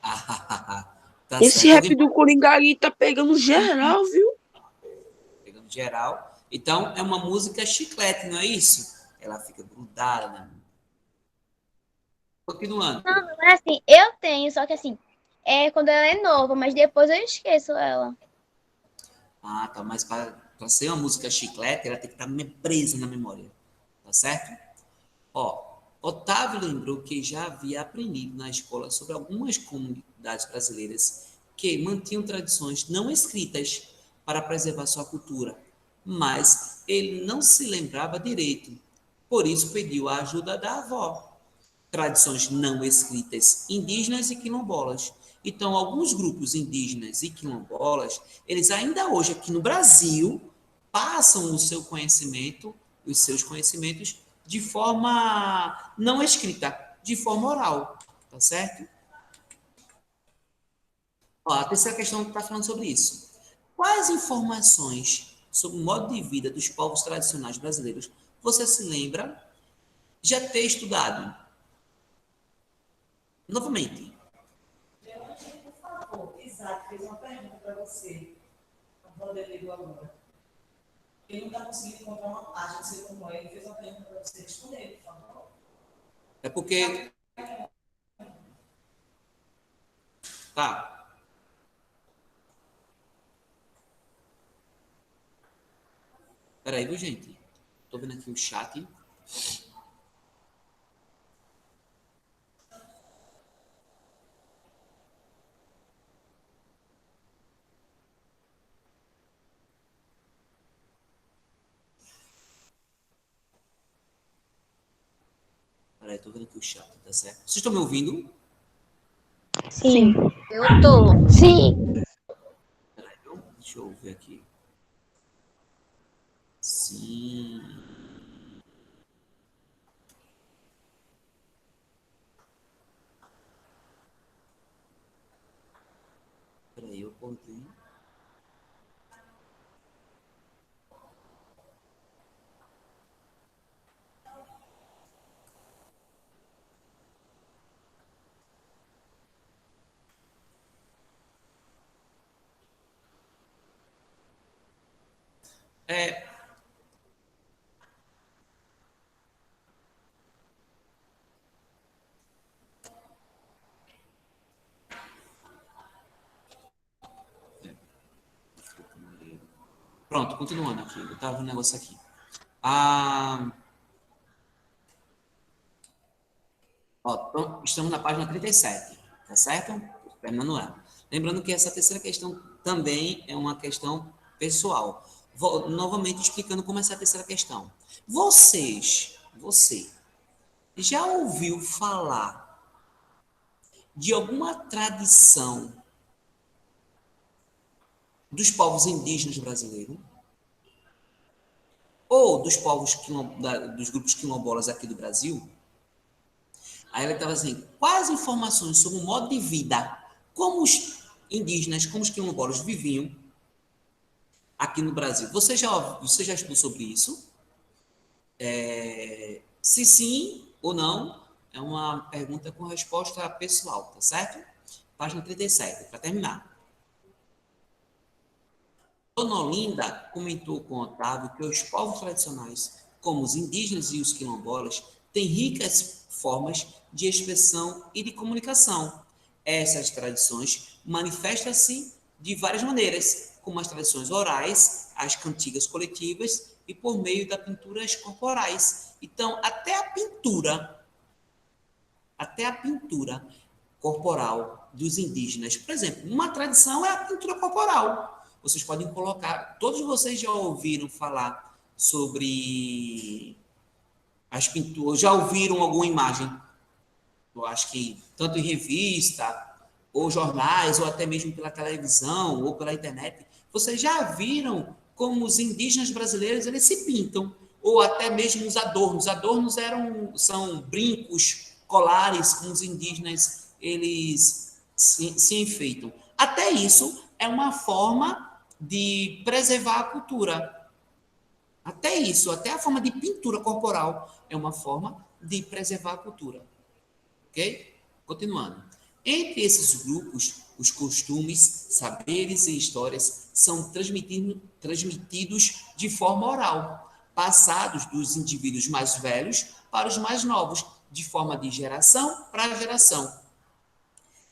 Tá Esse certo. rap do Coringa aí tá pegando geral, viu? Pegando geral. Então, é uma música chiclete, não é isso? Ela fica grudada, né? Continuando. Não, é assim, eu tenho, só que assim, é quando ela é nova, mas depois eu esqueço ela. Ah, tá. Mas para ser uma música chiclete, ela tem que estar presa na memória. Tá certo? Ó, Otávio lembrou que já havia aprendido na escola sobre algumas comunidades brasileiras que mantinham tradições não escritas para preservar sua cultura, mas ele não se lembrava direito. Por isso pediu a ajuda da avó. Tradições não escritas indígenas e quilombolas. Então, alguns grupos indígenas e quilombolas, eles ainda hoje aqui no Brasil passam o seu conhecimento, os seus conhecimentos de forma não escrita, de forma oral, tá certo? Ó, a terceira questão está falando sobre isso. Quais informações sobre o modo de vida dos povos tradicionais brasileiros você se lembra já ter estudado? Novamente. Por favor, Isaac fez uma pergunta para você. A Rodrigo agora. Ele não está conseguindo encontrar uma página, não sei como é. Ele fez uma pergunta para você responder, por favor. É porque. Tá. Peraí, viu, gente? Tô vendo aqui o chat. Peraí, tô vendo aqui o chat, tá certo? Vocês estão me ouvindo? Sim. Eu tô. Sim. Peraí, viu? Deixa eu ver aqui. Sim. Peraí, eu acordei. É, pronto, continuando aqui. Eu tava vendo um negócio aqui. Ah, ó, estamos na página 37, tá certo? Terminando ela. Lembrando que essa terceira questão também é uma questão pessoal. Vou novamente explicando como é essa terceira questão. Você, já ouviu falar de alguma tradição dos povos indígenas brasileiros? Ou dos povos dos grupos quilombolas aqui do Brasil? Aí ela estava assim, quais informações sobre o modo de vida, como os indígenas, como os quilombolas viviam aqui no Brasil? Você já estudou sobre isso? Se sim ou não, é uma pergunta com resposta pessoal, tá certo? Página 37, para terminar. Dona Olinda comentou com Otávio que os povos tradicionais, como os indígenas e os quilombolas, têm ricas formas de expressão e de comunicação. Essas tradições manifestam-se de várias maneiras, como as tradições orais, as cantigas coletivas e por meio das pinturas corporais. Então, até a pintura corporal dos indígenas. Por exemplo, uma tradição é a pintura corporal. Vocês podem colocar, todos vocês já ouviram falar sobre as pinturas, já ouviram alguma imagem? Eu acho que tanto em revista, ou jornais, ou até mesmo pela televisão, ou pela internet, vocês já viram como os indígenas brasileiros eles se pintam, ou até mesmo os adornos. Adornos são brincos, colares, como os indígenas eles se enfeitam. Até isso é uma forma de preservar a cultura. Até isso, até a forma de pintura corporal é uma forma de preservar a cultura. Ok? Continuando. Entre esses grupos, os costumes, saberes e histórias são transmitidos de forma oral, passados dos indivíduos mais velhos para os mais novos, de forma de geração para geração.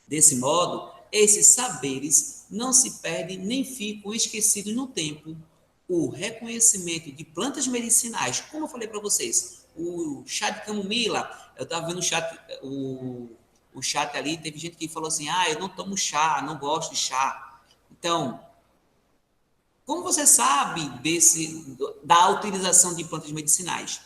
Desse modo, esses saberes não se perdem nem ficam esquecidos no tempo. O reconhecimento de plantas medicinais, como eu falei para vocês, o chá de camomila, eu estava vendo o chat ali, teve gente que falou assim, eu não tomo chá, não gosto de chá. Então, como você sabe da utilização de plantas medicinais?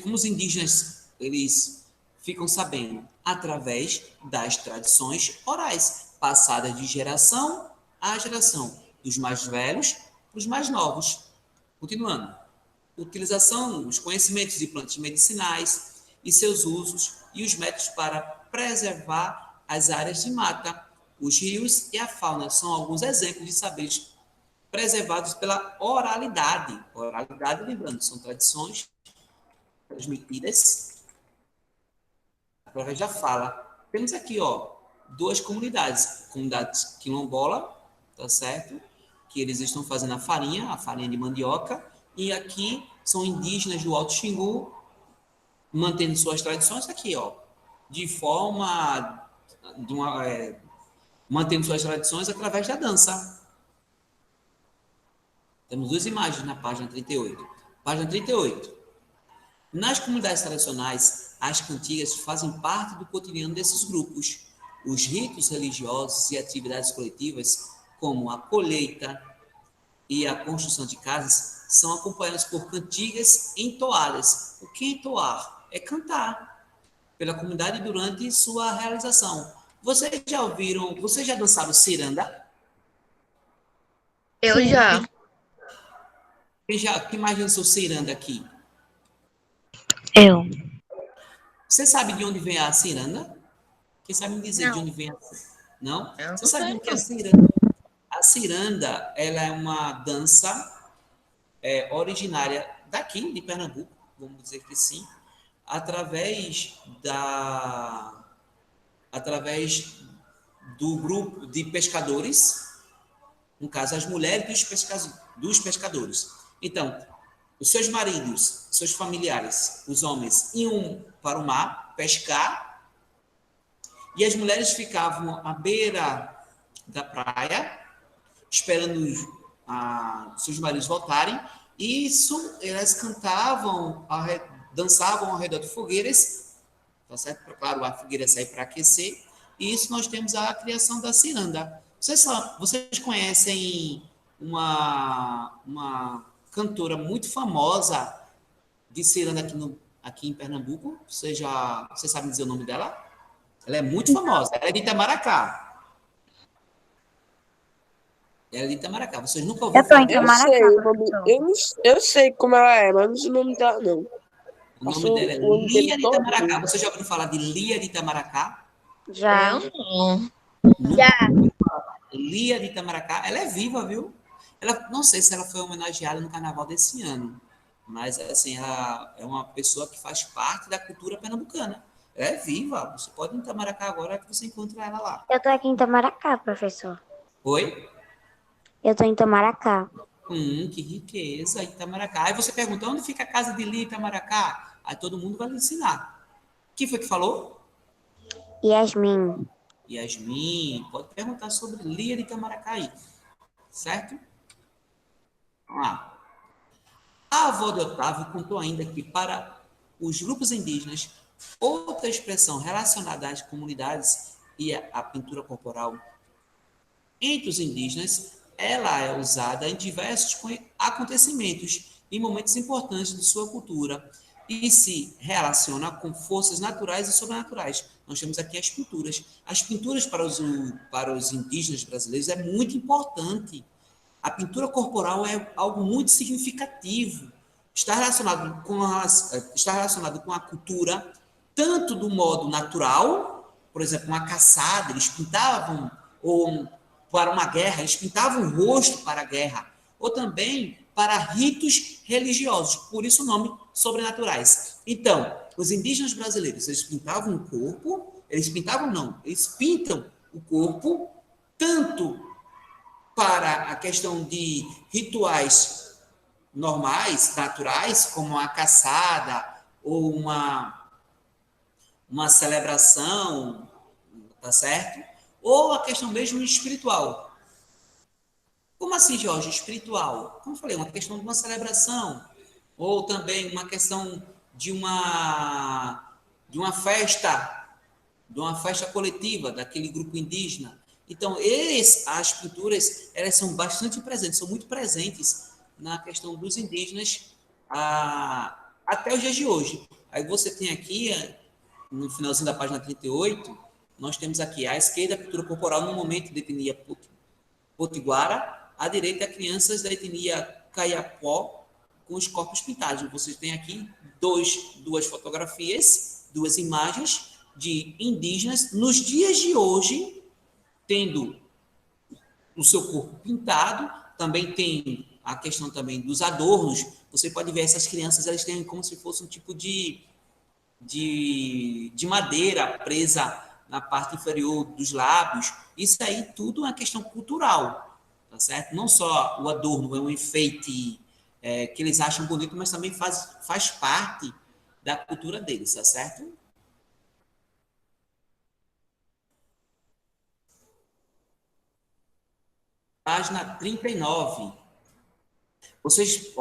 Como os indígenas, eles ficam sabendo, através das tradições orais, passadas de geração a geração, dos mais velhos para os mais novos. Continuando. Utilização, os conhecimentos de plantas medicinais e seus usos e os métodos para preservar as áreas de mata, os rios e a fauna são alguns exemplos de saberes preservados pela oralidade. Oralidade, lembrando, são tradições transmitidas através da fala. Temos aqui, duas comunidades. Comunidade quilombola, tá certo? Que eles estão fazendo a farinha de mandioca, e aqui são indígenas do Alto Xingu, mantendo suas tradições aqui, mantendo suas tradições através da dança. Temos duas imagens na página 38. Página 38. Nas comunidades tradicionais, as cantigas fazem parte do cotidiano desses grupos. Os ritos religiosos e atividades coletivas, como a colheita e a construção de casas, são acompanhados por cantigas entoadas. O que é entoar? É cantar pela comunidade durante sua realização. Vocês já dançaram ciranda? Eu já. Quem mais dançou ciranda aqui? Eu. Você sabe de onde vem a ciranda? Quem sabe me dizer de onde vem a ciranda? Não? Eu não Você sabe sei, o que é a não. ciranda? A ciranda, ela é uma dança originária daqui, de Pernambuco, vamos dizer que sim, através do grupo de pescadores, no caso, as mulheres dos pescadores. Então, os seus maridos, seus familiares, os homens, iam para o mar pescar, e as mulheres ficavam à beira da praia, esperando seus maridos voltarem, e elas cantavam, dançavam ao redor de fogueiras, tá certo? Claro, a fogueira sai para aquecer, e isso nós temos a criação da ciranda. Vocês conhecem uma cantora muito famosa de ciranda aqui em Pernambuco? Você sabe dizer o nome dela? Ela é muito famosa, ela é de Itamaracá. Ela é de Itamaracá. Vocês nunca ouviram falar Eu dela? sei, eu sei como ela é, mas não sei o nome dela, não. O nome dela é O nome Lia dele de Itamaracá. todinho. Você já ouviu falar de Lia de Itamaracá? Já. Eu não. Já. Lia de Itamaracá, ela é viva, viu? Não sei se ela foi homenageada no carnaval desse ano, mas assim, ela é uma pessoa que faz parte da cultura pernambucana. Ela é viva. Você pode ir em Itamaracá agora que você encontra ela lá. Eu tô aqui em Itamaracá, professor. Oi? Eu tô em Itamaracá. Que riqueza, Itamaracá. Aí você pergunta, onde fica a casa de Lia Itamaracá? Aí todo mundo vai lhe ensinar. Quem foi que falou? Yasmin. Yasmin, pode perguntar sobre Lia de Itamaracá aí. Certo? Vamos lá. A avó de Otávio contou ainda que para os grupos indígenas, Outra expressão relacionada às comunidades e à pintura corporal entre os indígenas, ela é usada em diversos acontecimentos e momentos importantes de sua cultura e se relaciona com forças naturais e sobrenaturais. Nós temos aqui as pinturas. As pinturas para os indígenas brasileiros é muito importante. A pintura corporal é algo muito significativo. Está relacionado com a cultura, tanto do modo natural, por exemplo, uma caçada, eles pintavam, ou para uma guerra, eles pintavam o rosto para a guerra, ou também para ritos religiosos, por isso o nome sobrenaturais. Então, os indígenas brasileiros, eles pintavam o corpo, eles pintam o corpo tanto para a questão de rituais normais, naturais, como a caçada ou uma celebração, tá certo? Ou a questão mesmo espiritual. Como assim, Jorge? Espiritual? Como eu falei, uma questão de uma celebração, ou também uma questão de uma festa coletiva daquele grupo indígena. Então, as pinturas, elas são bastante presentes, são muito presentes na questão dos indígenas até os dias de hoje. Aí você tem aqui, no finalzinho da página 38, nós temos aqui à esquerda a pintura corporal no momento da etnia potiguara, à direita crianças da etnia caiapó com os corpos pintados. Vocês têm aqui duas fotografias, duas imagens de indígenas nos dias de hoje, tendo o seu corpo pintado. Também tem a questão também dos adornos. Você pode ver essas crianças, elas têm como se fosse um tipo de madeira presa na parte inferior dos lábios. Isso aí tudo é uma questão cultural, tá certo? Não só o adorno é um enfeite que eles acham bonito, mas também faz parte da cultura deles, tá certo? Página 39. Vocês,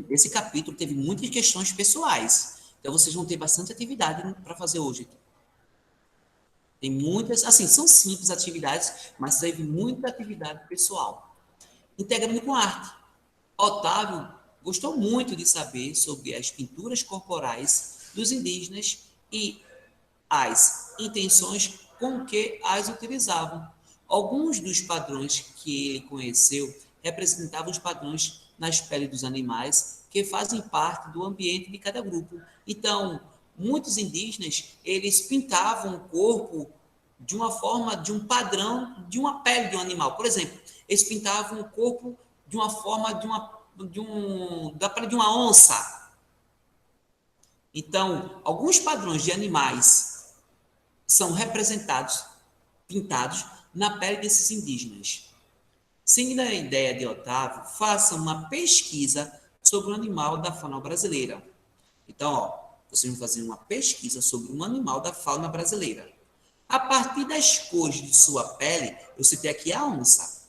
esse capítulo teve muitas questões pessoais, então vocês vão ter bastante atividade para fazer hoje. Tem muitas, assim, são simples atividades, mas teve muita atividade pessoal. Integrando com arte. Otávio gostou muito de saber sobre as pinturas corporais dos indígenas e as intenções com que as utilizavam. Alguns dos padrões que ele conheceu representavam os padrões nas peles dos animais que fazem parte do ambiente de cada grupo. Então, muitos indígenas, eles pintavam o corpo de uma forma, de um padrão, de uma pele de um animal. Por exemplo, eles pintavam o corpo de uma forma da pele de uma onça. Então, alguns padrões de animais são representados, pintados na pele desses indígenas. Seguindo a ideia de Otávio, faça uma pesquisa sobre um animal da fauna brasileira. Então, vocês vão fazer uma pesquisa sobre um animal da fauna brasileira. A partir das cores de sua pele, eu citei aqui a onça,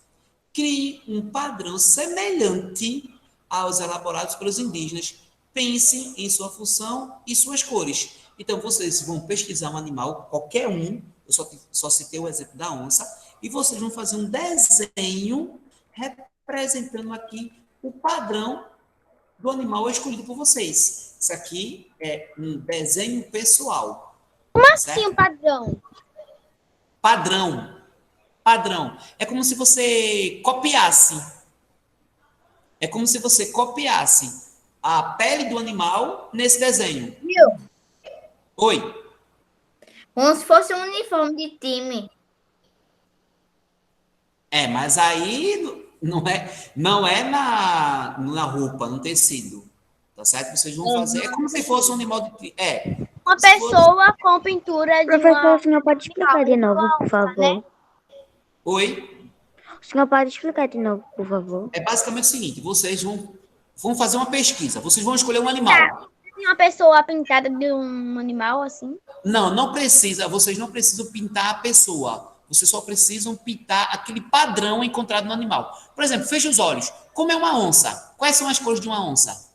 crie um padrão semelhante aos elaborados pelos indígenas. Pense em sua função e suas cores. Então, vocês vão pesquisar um animal, qualquer um, eu só citei o exemplo da onça, e vocês vão fazer um desenho representando aqui o padrão do animal escolhido por vocês. Isso aqui é um desenho pessoal. Como certo? assim um padrão? Padrão. É como se você copiasse. É como se você copiasse a pele do animal nesse desenho. Viu? Oi. Como se fosse um uniforme de time. Mas aí não é na roupa, no tecido. Tá certo? Vocês vão fazer. É como se fosse um animal de. Uma pessoa com pintura de Professor, o senhor pode explicar de novo, por favor? né? Oi. O senhor pode explicar de novo, por favor? É basicamente o seguinte: vocês vão fazer uma pesquisa. Vocês vão escolher um animal. Tem uma pessoa pintada de um animal assim? Não precisa. Vocês não precisam pintar a pessoa. Vocês só precisam pintar aquele padrão encontrado no animal. Por exemplo, feche os olhos. Como é uma onça? Quais são as cores de uma onça?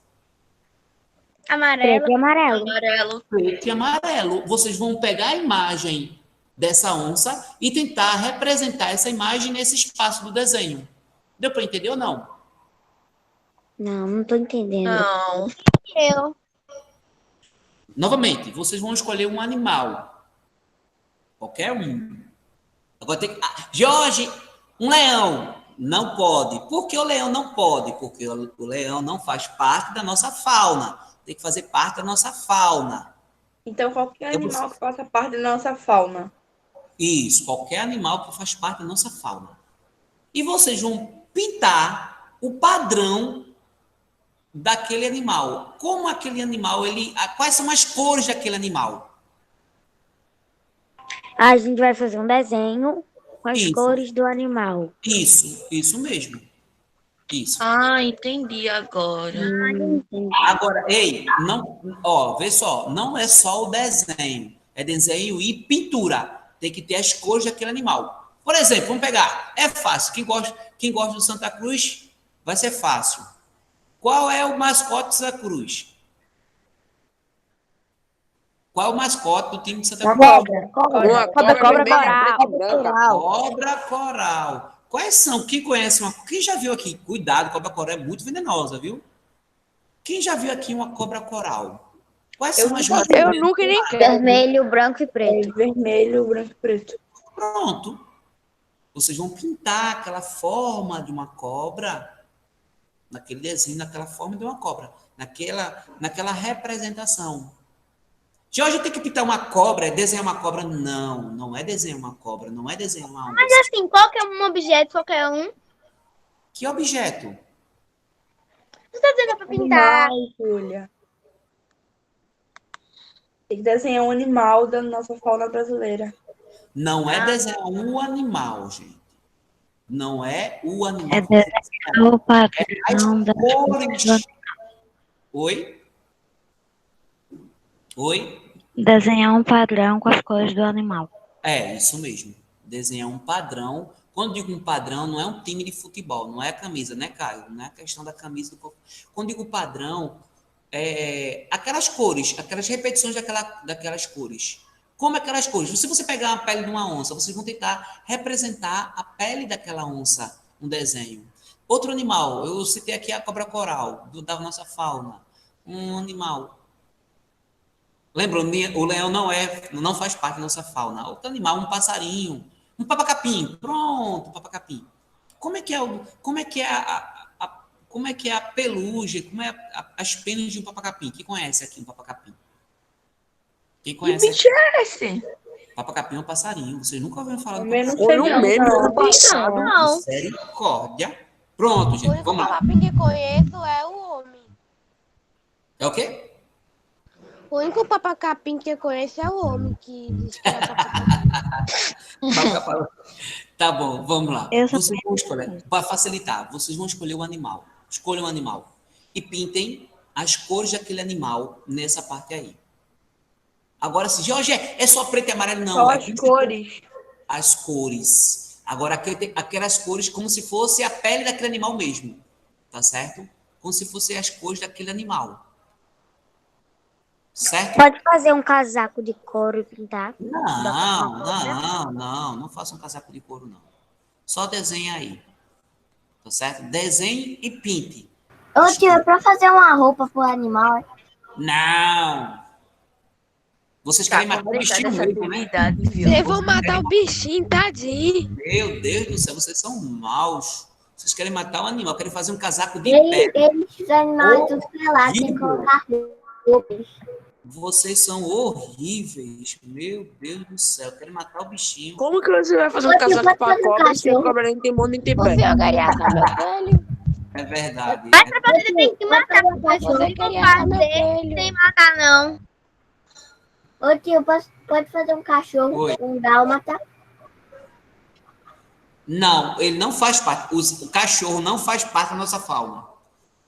Amarelo. Preto e amarelo. Amarelo. Preto e amarelo. Vocês vão pegar a imagem dessa onça e tentar representar essa imagem nesse espaço do desenho. Deu para entender ou não? Não, não tô entendendo. Não. Eu. Novamente, vocês vão escolher um animal. Qualquer um. Agora tem que... Jorge, um leão. Não pode. Por que o leão não pode? Porque o leão não faz parte da nossa fauna. Tem que fazer parte da nossa fauna. Então, qualquer Eu animal que faça parte da nossa fauna. Isso, qualquer animal que faz parte da nossa fauna. E vocês vão pintar o padrão daquele animal. Como aquele animal, quais são as cores daquele animal? A gente vai fazer um desenho com as Isso. cores do animal. Isso mesmo. Isso. Ah, entendi agora. Agora, ei, não, ó, vê só, não é só o desenho, é desenho e pintura. Tem que ter as cores daquele animal. Por exemplo, vamos pegar, é fácil, quem gosta do Santa Cruz, vai ser fácil. Qual é o mascote do Santa Cruz? Qual é o mascote do time de Santa Cruz? Uma Cobra vermelha, coral. preta e branca. Cobra coral. Quais são? Quem conhece uma... Quem já viu aqui? Cuidado, cobra coral é muito venenosa, viu? Quem já viu aqui uma cobra coral? Quais são as cores? Eu nunca nem quero. Vermelho, branco e preto. Vermelho, branco e preto. Pronto. Vocês vão pintar aquela forma de uma cobra, naquele desenho, naquela forma de uma cobra, naquela representação. Jorge tem que pintar uma cobra, é desenhar uma cobra? Não, não é desenhar uma cobra, não é desenhar uma onça. Mas assim, qualquer um objeto, qualquer um. Que objeto? Não tá dizendo pra pintar. Animal, Júlia. Tem que desenhar um animal da nossa fauna brasileira. Não é desenhar um animal, gente. Não é o animal. É desenhar o padrão da Cores. Oi? Oi? Desenhar um padrão com as cores do animal. É, isso mesmo. Desenhar um padrão. Quando digo um padrão, não é um time de futebol, não é a camisa, né, Caio? Não é a questão da camisa do corpo. Quando digo padrão, é aquelas cores, aquelas repetições daquelas cores. Como aquelas cores? Se você pegar a pele de uma onça, vocês vão tentar representar a pele daquela onça, um desenho. Outro animal, eu citei aqui a cobra coral, da nossa fauna. Um animal. Lembra, o leão não faz parte da nossa fauna. Outro animal, um passarinho, um papacapim. Pronto, um papacapim. Como é que é a pelugem, como é as penas de um papacapim? Quem conhece aqui um papacapim? Quem Que conhece bicho é esse? papacapim? É um passarinho. Vocês nunca ouviram falar do Também não papacapim? sei Foi um meme não. ano passado. Não. Misericórdia. Pronto, O gente, único vamos lá. papapim que conheço é o homem. É o quê? O único papacapim que eu conheço é o homem que diz que é papacapim. Tá bom, vamos lá. Eu só Vocês vão escolher, para facilitar, vocês vão escolher o animal. Escolham um animal. E pintem as cores daquele animal nessa parte aí. Agora, se Jorge, é só preto e amarelo? Não. Só é as cores. as cores. Agora, aquelas cores como se fosse a pele daquele animal mesmo. Tá certo? Como se fossem as cores daquele animal. Certo? Pode fazer um casaco de couro e pintar. Não faça um casaco de couro, não. Só desenha aí. Tá certo? Desenhe e pinte. Ô tio, é pra fazer uma roupa pro animal. Não! Vocês querem matar o complicada bichinho essa mesmo, né? atividade, viu? Vocês vão matar o bichinho, tadinho. Meu Deus do céu, vocês são maus. Vocês querem matar o animal, querem fazer um casaco de pele. Esses animais tudo pelado, tem que colocar roupas. Vocês são horríveis. Meu Deus do céu, querem matar o bichinho. Como que você vai fazer um Você casaco pode pra fazer um cobra se a cachorro? cobra nem tem mão nem tem Você pé? queria assar meu filho? É verdade. Mas pra fazer tem que matar. Mas Você não queria assar meu fazer filho? sem matar, não. Ô tio, pode fazer um cachorro, Oi. um dálmata? Não, ele não faz parte. O cachorro não faz parte da nossa fauna.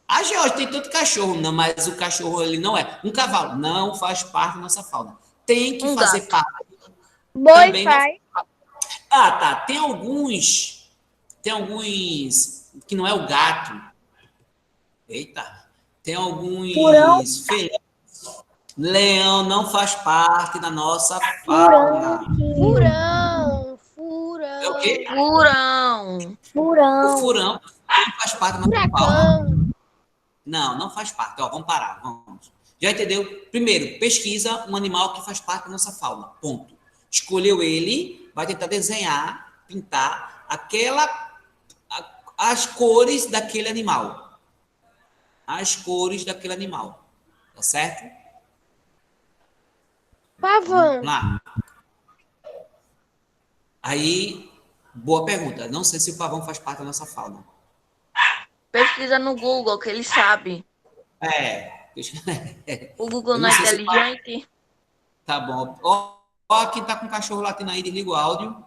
A Geórgia tem tanto cachorro, não, mas o cachorro ele não é. Um cavalo não faz parte da nossa fauna. Tem que fazer parte. Boi Também faz. Ah, tá. Tem alguns que não é o gato. Eita. Tem alguns Furão. Leão não faz parte da nossa fauna. Furão, É o quê? Furão. O Furão. furão não faz parte da nossa fauna. furacão, Não, não faz parte. Ó, vamos parar. Vamos. Já entendeu? Primeiro, pesquisa um animal que faz parte da nossa fauna. Ponto. Escolheu ele, vai tentar desenhar, pintar as cores daquele animal. As cores daquele animal. Tá certo? Vamos pavão, lá. Aí, boa pergunta. Não sei se o pavão faz parte da nossa fauna. Pesquisa no Google, que ele sabe. É. O Google Eu não não é sei se o pavão... inteligente. Tá bom. Ó, quem tá com o cachorro latindo aí, desliga o áudio.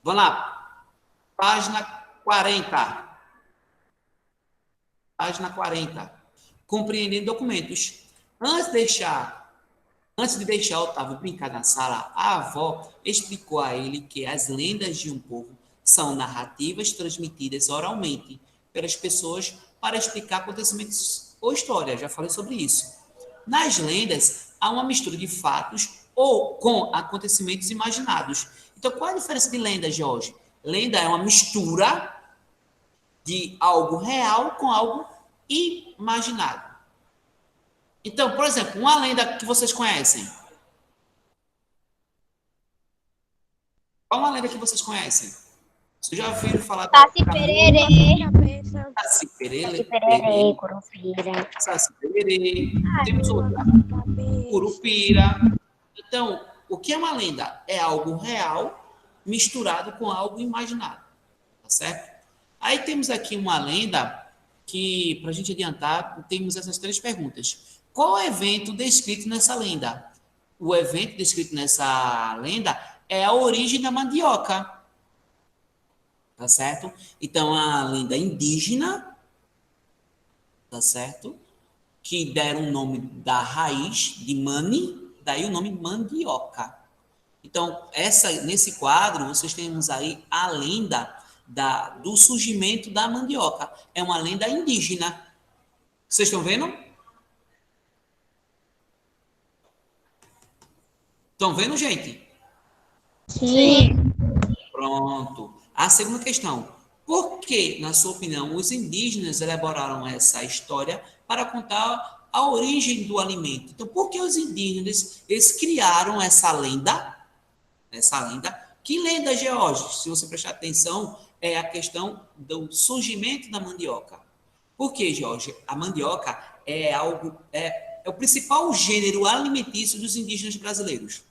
Vamos lá. Página 40. Página 40. Compreendendo documentos. Antes de deixar Otávio brincar na sala, a avó explicou a ele que as lendas de um povo são narrativas transmitidas oralmente pelas pessoas para explicar acontecimentos ou histórias. Já falei sobre isso. Nas lendas, há uma mistura de fatos ou com acontecimentos imaginados. Então, qual a diferença de lenda, Jorge? Lenda é uma mistura de algo real com algo imaginado. Então, por exemplo, uma lenda que vocês conhecem. Qual uma lenda que vocês conhecem? Vocês já ouviram falar Saci Pererê. cabeça, Saci Pererê, Pererê, Curupira. Saci Pererê, temos lua, outra, cabeça. Curupira. Então, o que é uma lenda? É algo real misturado com algo imaginado, tá certo? Aí temos aqui uma lenda que, para a gente adiantar, temos essas 3 perguntas. Qual é o evento descrito nessa lenda? O evento descrito nessa lenda é a origem da mandioca, tá certo? Então, a lenda indígena, tá certo? Que deram o nome da raiz de mani, daí o nome mandioca. Então, nesse quadro, vocês temos aí a lenda do surgimento da mandioca. É uma lenda indígena. Vocês estão vendo? Estão vendo, gente? Sim. Pronto. A segunda questão. Por que, na sua opinião, os indígenas elaboraram essa história para contar a origem do alimento? Então, por que os indígenas eles criaram essa lenda? Essa lenda. Que lenda, Geórgio? Se você prestar atenção, é a questão do surgimento da mandioca. Por que, Jorge? A mandioca é o principal gênero alimentício dos indígenas brasileiros,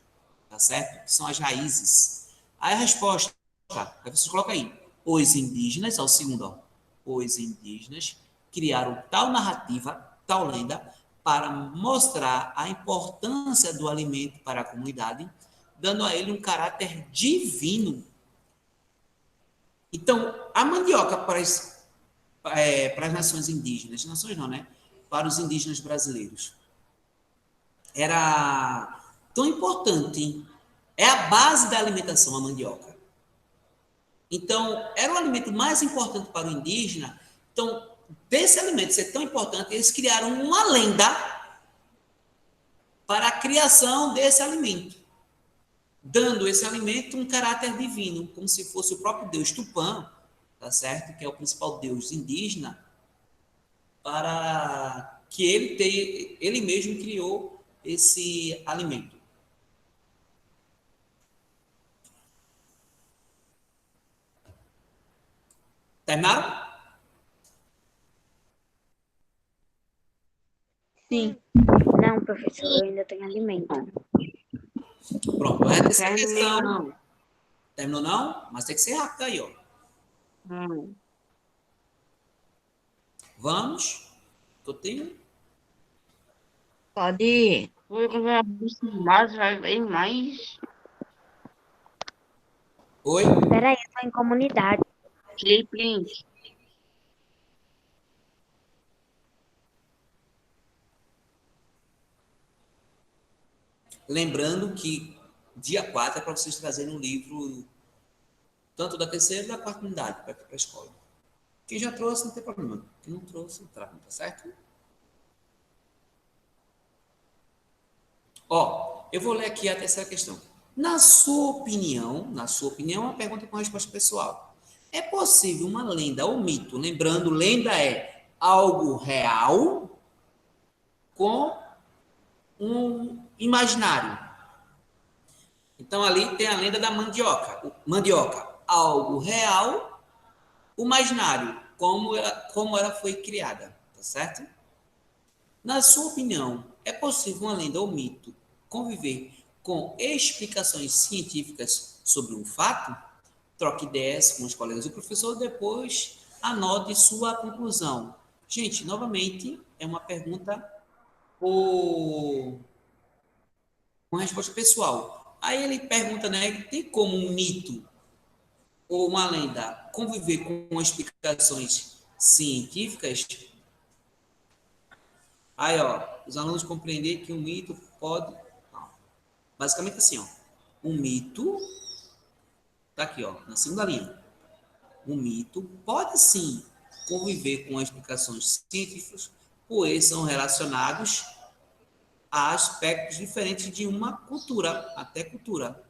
tá certo? Que são as raízes. Aí a resposta, aí você coloca aí, os indígenas, ó, o segundo, ó, os indígenas criaram tal narrativa, tal lenda, para mostrar a importância do alimento para a comunidade, dando a ele um caráter divino. Então, a mandioca para as nações indígenas, nações não, né? Para os indígenas brasileiros, era tão importante. É a base da alimentação, a mandioca. Então, era o alimento mais importante para o indígena. Então, desse alimento ser tão importante, eles criaram uma lenda para a criação desse alimento, dando esse alimento um caráter divino, como se fosse o próprio Deus Tupã, tá certo? Que é o principal Deus indígena, para que ele mesmo criou esse alimento. Terminaram? Sim. Não, professor, eu ainda tenho alimento. Pronto, é a terceira questão. Terminou não? Mas tem que ser rápido aí, ó. Vamos? Eu tenho. Pode ir. Mas vai ver mais. Oi? Peraí, eu tô em comunidade. Clipe. Lembrando que dia 4 é para vocês trazerem um livro tanto da terceira e da quarta unidade para a escola. Quem já trouxe, não tem problema. Quem não trouxe, traga, tá certo? Ó, eu vou ler aqui a terceira questão. Na sua opinião, uma pergunta com resposta pessoal. É possível uma lenda ou mito, lembrando, lenda é algo real com um imaginário. Então, ali tem a lenda da mandioca. Mandioca, algo real, imaginário, como ela foi criada, tá certo? Na sua opinião, é possível uma lenda ou mito conviver com explicações científicas sobre um fato? Troque ideias com os colegas do professor, depois anote sua conclusão. Gente, novamente, é uma pergunta com resposta pessoal. Aí ele pergunta, né, tem como um mito ou uma lenda conviver com explicações científicas? Aí, ó, os alunos compreender que um mito pode... Não. Basicamente assim, ó, um mito, tá aqui, ó, na segunda linha. Um mito pode sim conviver com explicações científicas, pois são relacionados a aspectos diferentes de uma cultura, até cultura.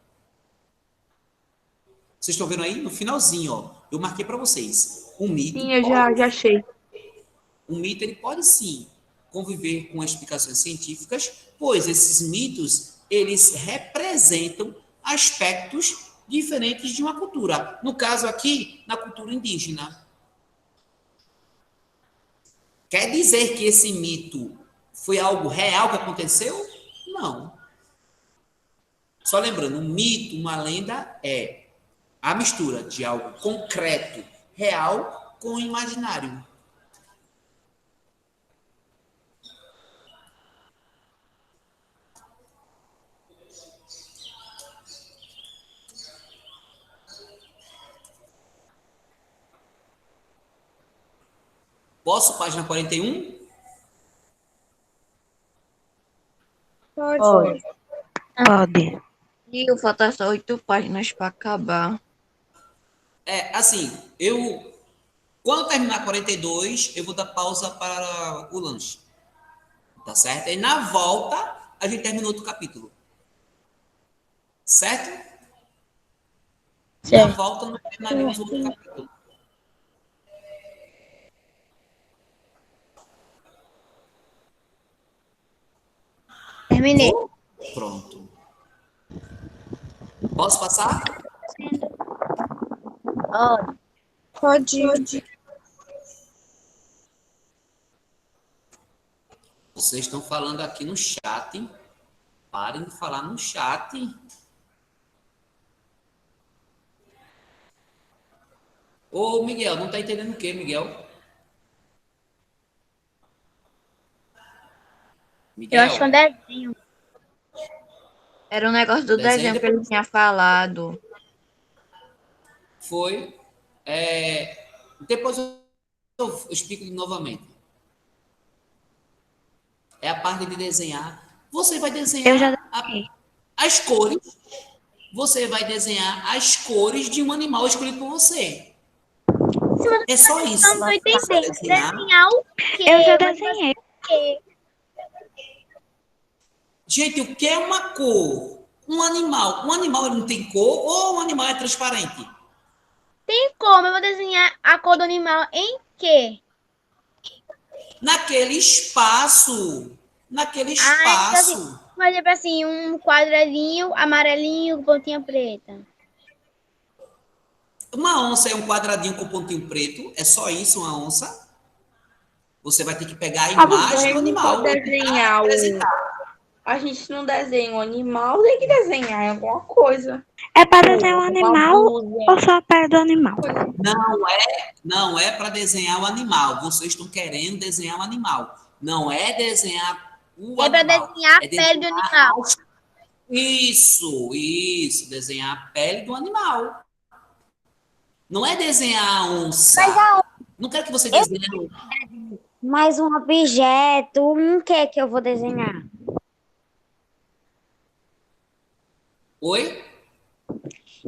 Vocês estão vendo aí? No finalzinho, ó, eu marquei para vocês. Um mito Sim, eu já achei. Um mito ele pode sim conviver com explicações científicas, pois esses mitos eles representam aspectos diferentes de uma cultura. No caso aqui, na cultura indígena. Quer dizer que esse mito foi algo real que aconteceu? Não. Só lembrando, um mito, uma lenda é a mistura de algo concreto, real, com o imaginário. Posso, página 41? Pode. Pode. E falta só 8 páginas para acabar. É, assim, quando terminar 42, eu vou dar pausa para o lanche. Tá certo? E na volta, a gente termina outro capítulo. Certo? Na volta, nós terminaremos outro capítulo. Terminei. Pronto. Posso passar? Pode. Vocês estão falando aqui no chat. Parem de falar no chat. Ô, Miguel, não tá entendendo o quê, Miguel? Eu acho que é um desenho. Era um negócio do desenho que ele tinha falado. Foi. Depois eu explico novamente. É a parte de desenhar. Você vai desenhar as cores. Você vai desenhar as cores de um animal escolhido por você. É só isso. Não tô entendendo. Desenhar o quê? Eu já desenhei. Gente, o que é uma cor? Um animal. Um animal ele não tem cor ou um animal é transparente? Tem como? Eu vou desenhar a cor do animal em quê? Naquele espaço. Naquele Então, espaço. assim, por exemplo, assim, um quadradinho amarelinho com pontinha preta. Uma onça é um quadradinho com pontinho preto. É só isso, uma onça. Você vai ter que pegar a imagem do animal. Desenhar A gente não desenha um animal, tem que desenhar alguma coisa. É para desenhar um animal ou só a pele do animal? Não é para desenhar o animal. Vocês estão querendo desenhar um animal. Não é desenhar o animal. É para desenhar a pele do animal. Isso. Desenhar a pele do animal. Não é desenhar a onça. Não quero que você desenhe. Mais um objeto, um que eu vou desenhar? Oi?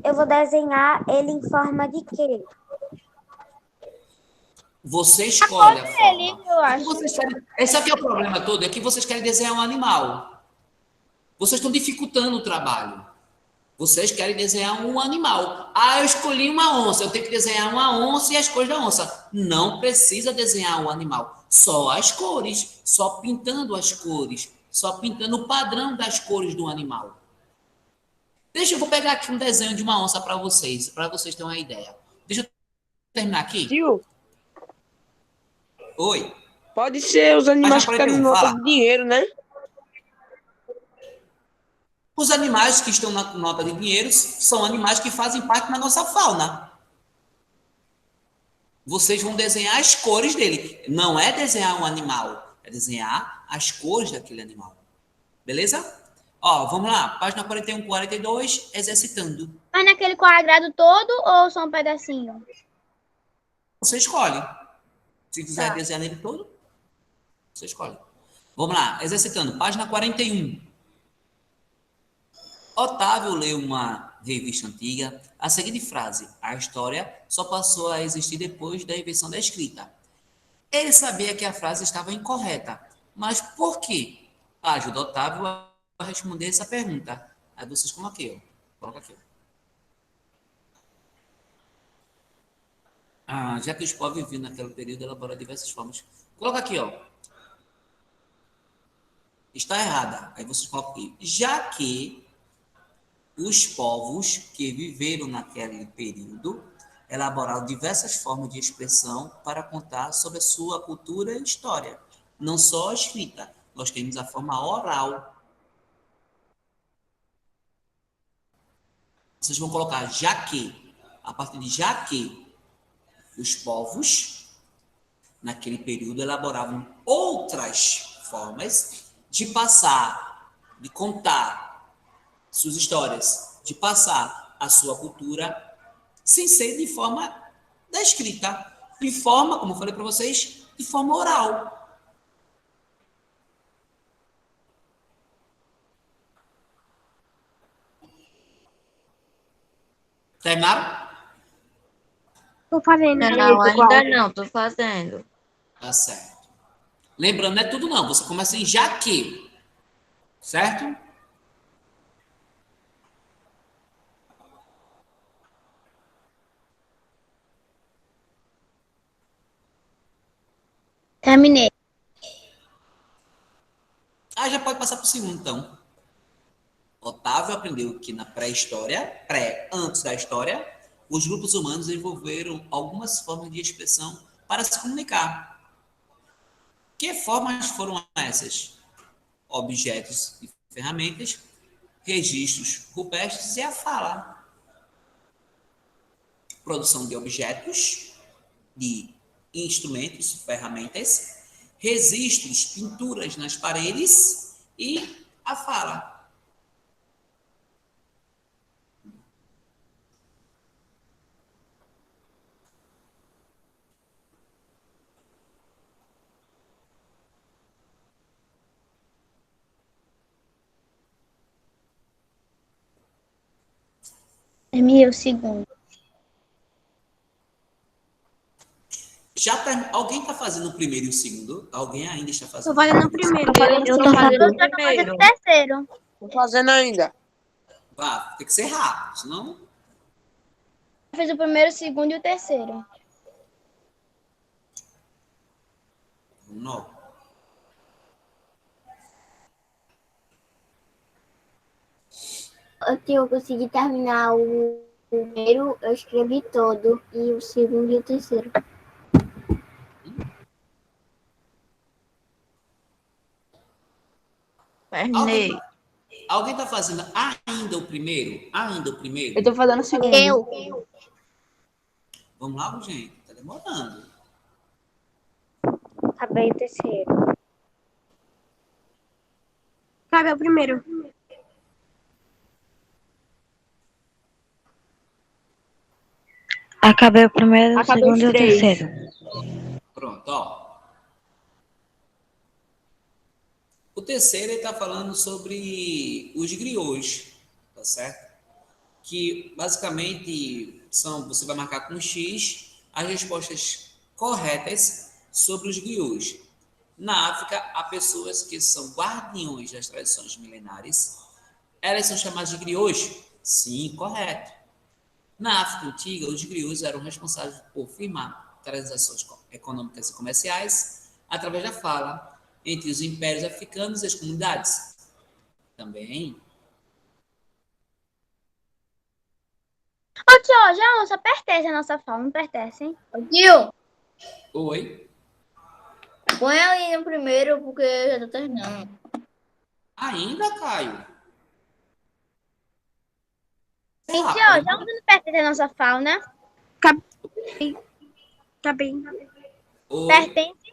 Eu vou desenhar ele em forma de quê? Você escolhe a forma. Eu acho. Esse aqui é o problema todo, é que vocês querem desenhar um animal. Vocês estão dificultando o trabalho. Vocês querem desenhar um animal. Ah, eu escolhi uma onça. Eu tenho que desenhar uma onça e as cores da onça. Não precisa desenhar o animal. Só as cores. Só pintando as cores. Só pintando o padrão das cores do animal. Eu vou pegar aqui um desenho de uma onça para vocês terem uma ideia. Deixa eu terminar aqui. Tio, Oi. pode ser os animais que querem nota fala. de dinheiro, né? Os animais que estão na nota de dinheiro são animais que fazem parte da nossa fauna. Vocês vão desenhar as cores dele. Não é desenhar um animal, é desenhar as cores daquele animal. Beleza? Ó, vamos lá. Página 41, 42, exercitando. Mas naquele quadrado todo ou só um pedacinho? Você escolhe. Se quiser desenhar nele todo, você escolhe. Vamos lá, exercitando. Página 41. Otávio leu uma revista antiga a seguinte frase: a história só passou a existir depois da invenção da escrita. Ele sabia que a frase estava incorreta, mas por quê? Ajuda Otávio a responder essa pergunta. Aí vocês colocam aqui, ó. Coloca aqui. Já que os povos viviam naquele período, elaboraram diversas formas. Coloca aqui, ó. Está errada. Aí vocês colocam aqui. Já que os povos que viveram naquele período elaboraram diversas formas de expressão para contar sobre a sua cultura e história. Não só a escrita. Nós temos a forma oral. Vocês vão colocar já que. A partir de já que os povos naquele período elaboravam outras formas de passar, de contar suas histórias, de passar a sua cultura, sem ser de forma da escrita, de forma, como eu falei para vocês, de forma oral. Terminaram? Tô fazendo. Não, ainda não, tô fazendo. Tá certo. Lembrando, não é tudo não, você começa em já que, certo? Terminei. Já pode passar para o segundo, então. Otávio aprendeu que na pré-história, antes da história, os grupos humanos desenvolveram algumas formas de expressão para se comunicar. Que formas foram essas? Objetos e ferramentas, registros rupestres e a fala. Produção de objetos, de instrumentos, ferramentas, registros, pinturas nas paredes e a fala. Terminei o segundo. Alguém está fazendo o primeiro e o segundo? Alguém ainda está Tô fazendo? fazendo o primeiro. Eu tô fazendo o Fazer primeiro. o terceiro. Tô fazendo ainda. Tem que ser rápido, senão... Fez o primeiro, o segundo e o terceiro. Não. Eu consegui terminar o primeiro, eu escrevi todo, e o segundo e o terceiro. Terminei. Alguém está fazendo ainda o primeiro? Ainda o primeiro? Eu tô fazendo o segundo. Eu. Vamos lá, gente. Está demorando. Acabei o terceiro. Cabe o primeiro. Acabei o primeiro, o Acabei segundo os e o três. terceiro. Pronto, ó. O terceiro ele está falando sobre os griots, tá certo? Que basicamente você vai marcar com X as respostas corretas sobre os griots. Na África, há pessoas que são guardiões das tradições milenares Elas são chamadas de griots? Sim, correto. Na África Antiga, os griots eram responsáveis por firmar transações econômicas e comerciais através da fala entre os impérios africanos e as comunidades. Também. Ô, tio, já a onça pertence à nossa fauna, não pertence, hein? Tio, Oi? põe ali no primeiro, porque já tô terminando. Ainda, Caio? É Sim, tio, rápido. já a onça não pertence à nossa fauna? Tá bem. Oi? Pertence?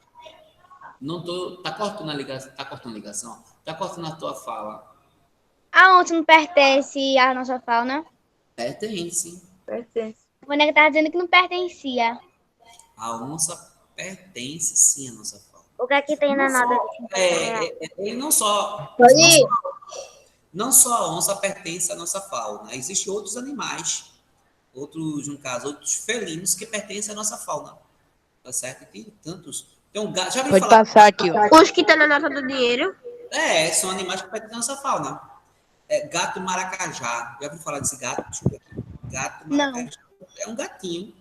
Não tô. Tá cortando a ligação? Tá cortando a ligação? Tá cortando a tua fala? A onça não pertence à nossa fauna? Pertence. Pertence. A boneca tava dizendo que não pertencia. A onça pertence sim à nossa fauna. O que é que tem na nota de 50 reais? Ele não só. Pode ir. Não só a onça pertence à nossa fauna. Existem outros animais, outros, no caso, outros felinos que pertencem à nossa fauna. Tá certo? Tem tantos. Tem um gato. Já ouviu Pode falar? passar aqui, ó. Os que tá na nota do dinheiro. São animais que pertencem à nossa fauna. Gato maracajá. Já ouviu falar desse gato? Deixa eu ver aqui. Gato Não. maracajá. É um gatinho.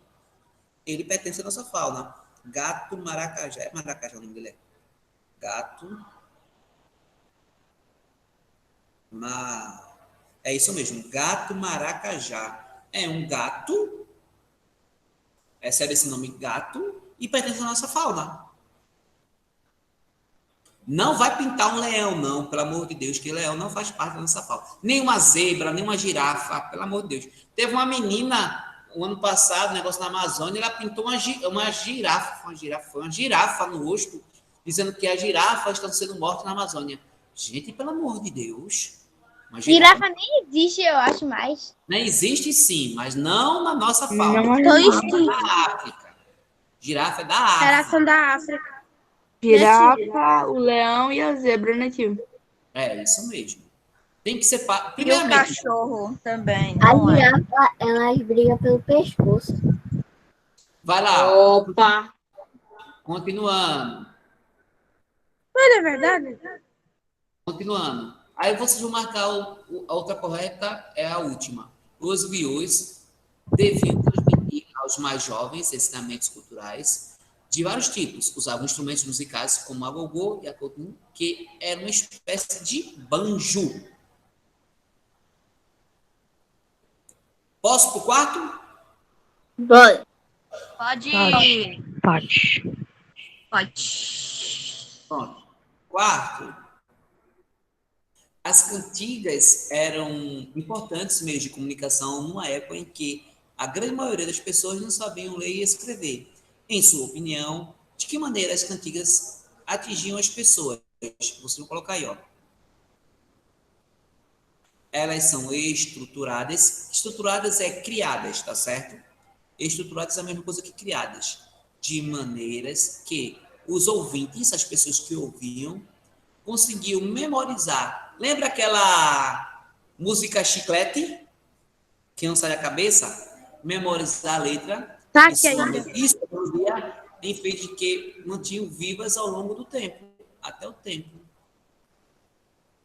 Ele pertence à nossa fauna. Gato maracajá. É maracajá o nome dele? Gato. É isso mesmo. Gato maracajá. É um gato. Recebe esse nome gato e pertence à nossa fauna. Não vai pintar um leão, não, pelo amor de Deus, que leão não faz parte da nossa fauna. Nem uma zebra, nem uma girafa, pelo amor de Deus. Teve uma menina, o ano passado, negócio na Amazônia, ela pintou uma girafa, foi uma girafa no rosto, dizendo que as girafas estão sendo mortas na Amazônia. Gente, pelo amor de Deus. Uma Girafa nem existe, eu acho mais. Não existe sim, mas não na nossa fauna. Não Então existe. existe. Da África. Girafa é da África. Elas são da África. Girafa, o leão e a zebra, né, tio? É isso mesmo. Tem que ser. E o Primeiramente, cachorro também, A não é? girafa, elas brigam pelo pescoço. vai lá. Opa. Continuando. Não é verdade? Continuando. Aí vocês vão marcar a outra correta, é a última. Os griots deviam transmitir aos mais jovens ensinamentos culturais de vários tipos. Usavam instrumentos musicais como a gogô e a codum, que era uma espécie de banjo. Posso pro quarto? Bora. Pode. Pode. Pode. Pronto. Quarto. As cantigas eram importantes meios de comunicação numa época em que a grande maioria das pessoas não sabiam ler e escrever. Em sua opinião, de que maneira as cantigas atingiam as pessoas? Vocês vão colocar aí, ó. Elas são estruturadas. Estruturadas é criadas, tá certo? Estruturadas é a mesma coisa que criadas. De maneiras que os ouvintes, as pessoas que ouviam, conseguiu memorizar. Lembra aquela música Chiclete? Que não sai da cabeça? Memorizar a letra. Tá aqui ainda. Isso tem feito de que mantinham vivas ao longo do tempo, até o tempo.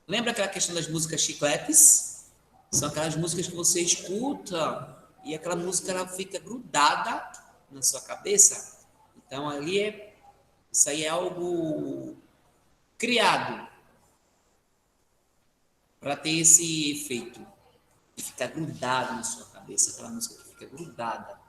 Lembra aquela questão das músicas chicletes? São aquelas músicas que você escuta e aquela música ela fica grudada na sua cabeça. Então, isso aí é algo criado para ter esse efeito de ficar grudado na sua cabeça, aquela música que fica grudada.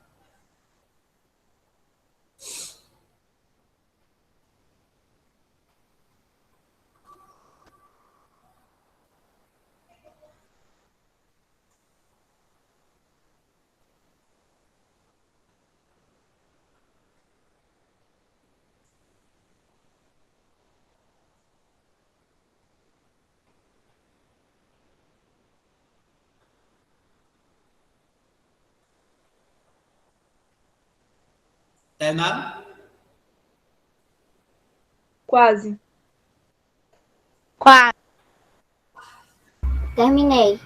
Terminado? Quase. Quatro. Terminei.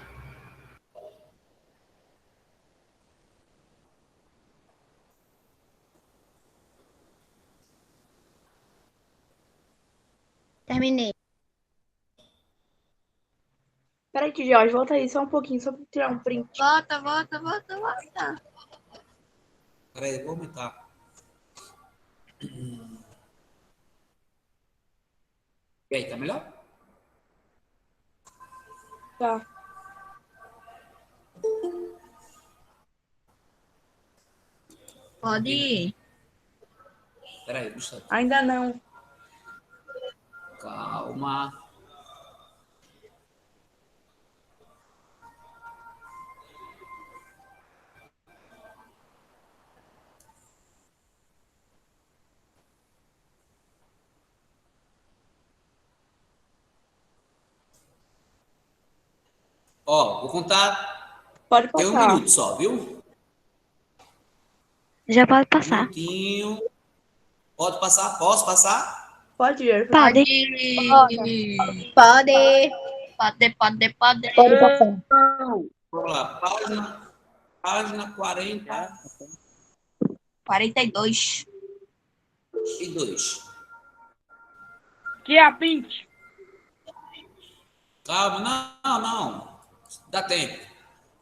Terminei. Peraí, que Jorge, volta aí só um pouquinho, só pra tirar um print. Volta. Peraí, eu vou aumentar. E aí, tá melhor? Tá. Pode ir. Peraí, Gustavo. Ainda não. Calma. Ó, vou contar. Pode Tem um passar. minuto só, viu? Já pode Um passar. minutinho. Pode passar? Posso passar? Pode, Jorge. Pode. Pode. Pode. Pode passar. Vamos lá. Página 42. 42. Que é a Pint? Calma, não. Dá tempo.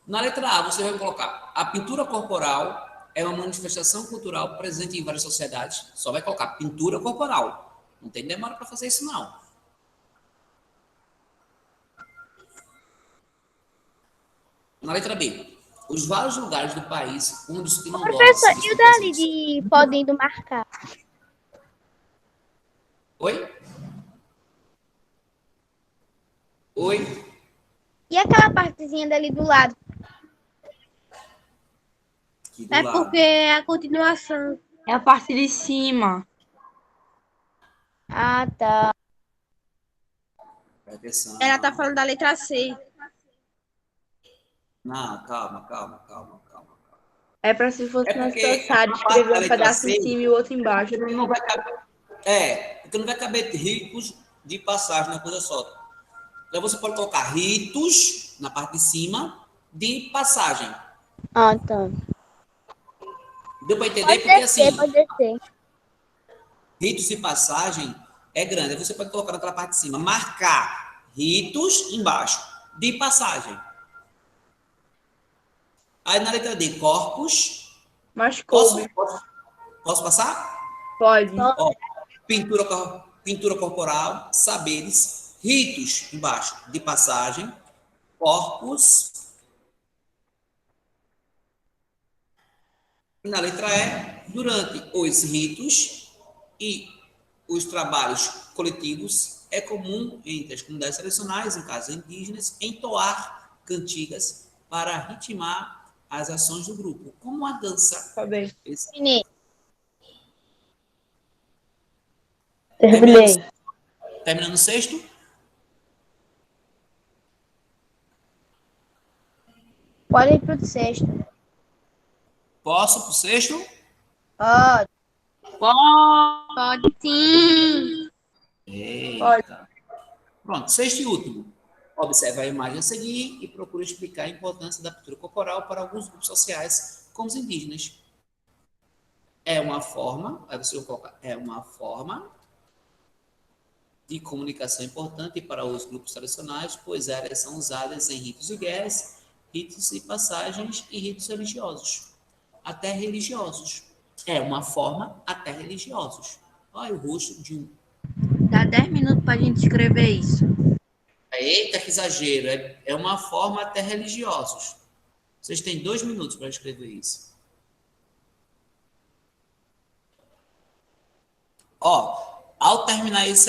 Na letra A, você vai colocar: a pintura corporal é uma manifestação cultural presente em várias sociedades. Só vai colocar pintura corporal. Não tem demora para fazer isso, não. Na letra B, os vários lugares do país onde os quilombolas Professor, e o estão dali presentes. de podendo marcar? Oi? Oi? E aquela partezinha dali do lado? Aqui do É lado. porque é a continuação. É a parte de cima. Ah, tá. Presta atenção. Ela tá falando da letra C. Não, calma. É pra se fosse É porque necessário a parte escrever da um letra pedaço C em cima e o outro embaixo. não vai caber. Porque não vai caber ricos de passagem na coisa só. Então você pode colocar ritos na parte de cima de passagem. Ah, tá. Deu para entender? Pode Porque descer, assim, pode descer. ritos de passagem é grande. Aí você pode colocar naquela parte de cima, marcar ritos embaixo de passagem. Aí na letra D, corpos. Mas Posso coube. passar? Pode. Ó, pintura corporal, saberes, ritos embaixo de passagem, corpos. E na letra E, durante os ritos e os trabalhos coletivos, é comum entre as comunidades tradicionais, em casos indígenas, entoar cantigas para ritmar as ações do grupo, como a dança. Tá bem. Menino. Terminei. Terminando o sexto? Pode ir pro sexto. Posso para o sexto? Pode. Pode sim. Eita. Pronto, sexto e último. Observe a imagem a seguir e procure explicar a importância da pintura corporal para alguns grupos sociais, como os indígenas. É uma forma, aí você vai colocar, é uma forma de comunicação importante para os grupos tradicionais, pois elas são usadas em ritos de guerras, ritos e passagens e ritos religiosos, até religiosos. É uma forma até religiosos. Olha o rosto de um. Dá 10 minutos pra gente escrever isso. Eita, que exagero! É uma forma até religiosos. Vocês têm 2 minutos para escrever isso. Ó, ao terminar esse,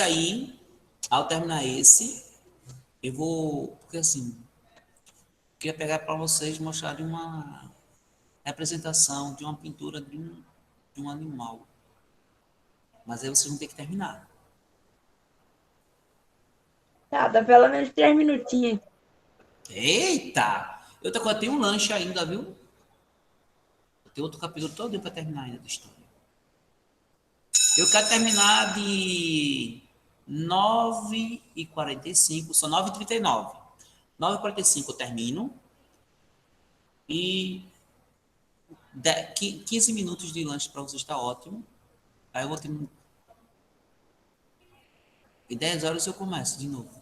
eu vou, porque assim, queria pegar para vocês mostrar uma representação de uma pintura de um animal. Mas aí vocês vão ter que terminar. Tá, dá pelo menos 3 minutinhos. Eita! Eu tenho um lanche ainda, viu? Tem outro capítulo todo para terminar ainda da história. Eu quero terminar de 9h45, são 9h39. 9h45 eu termino. E 15 minutos de lanche para você está ótimo. Aí eu vou ter. E 10 horas eu começo de novo.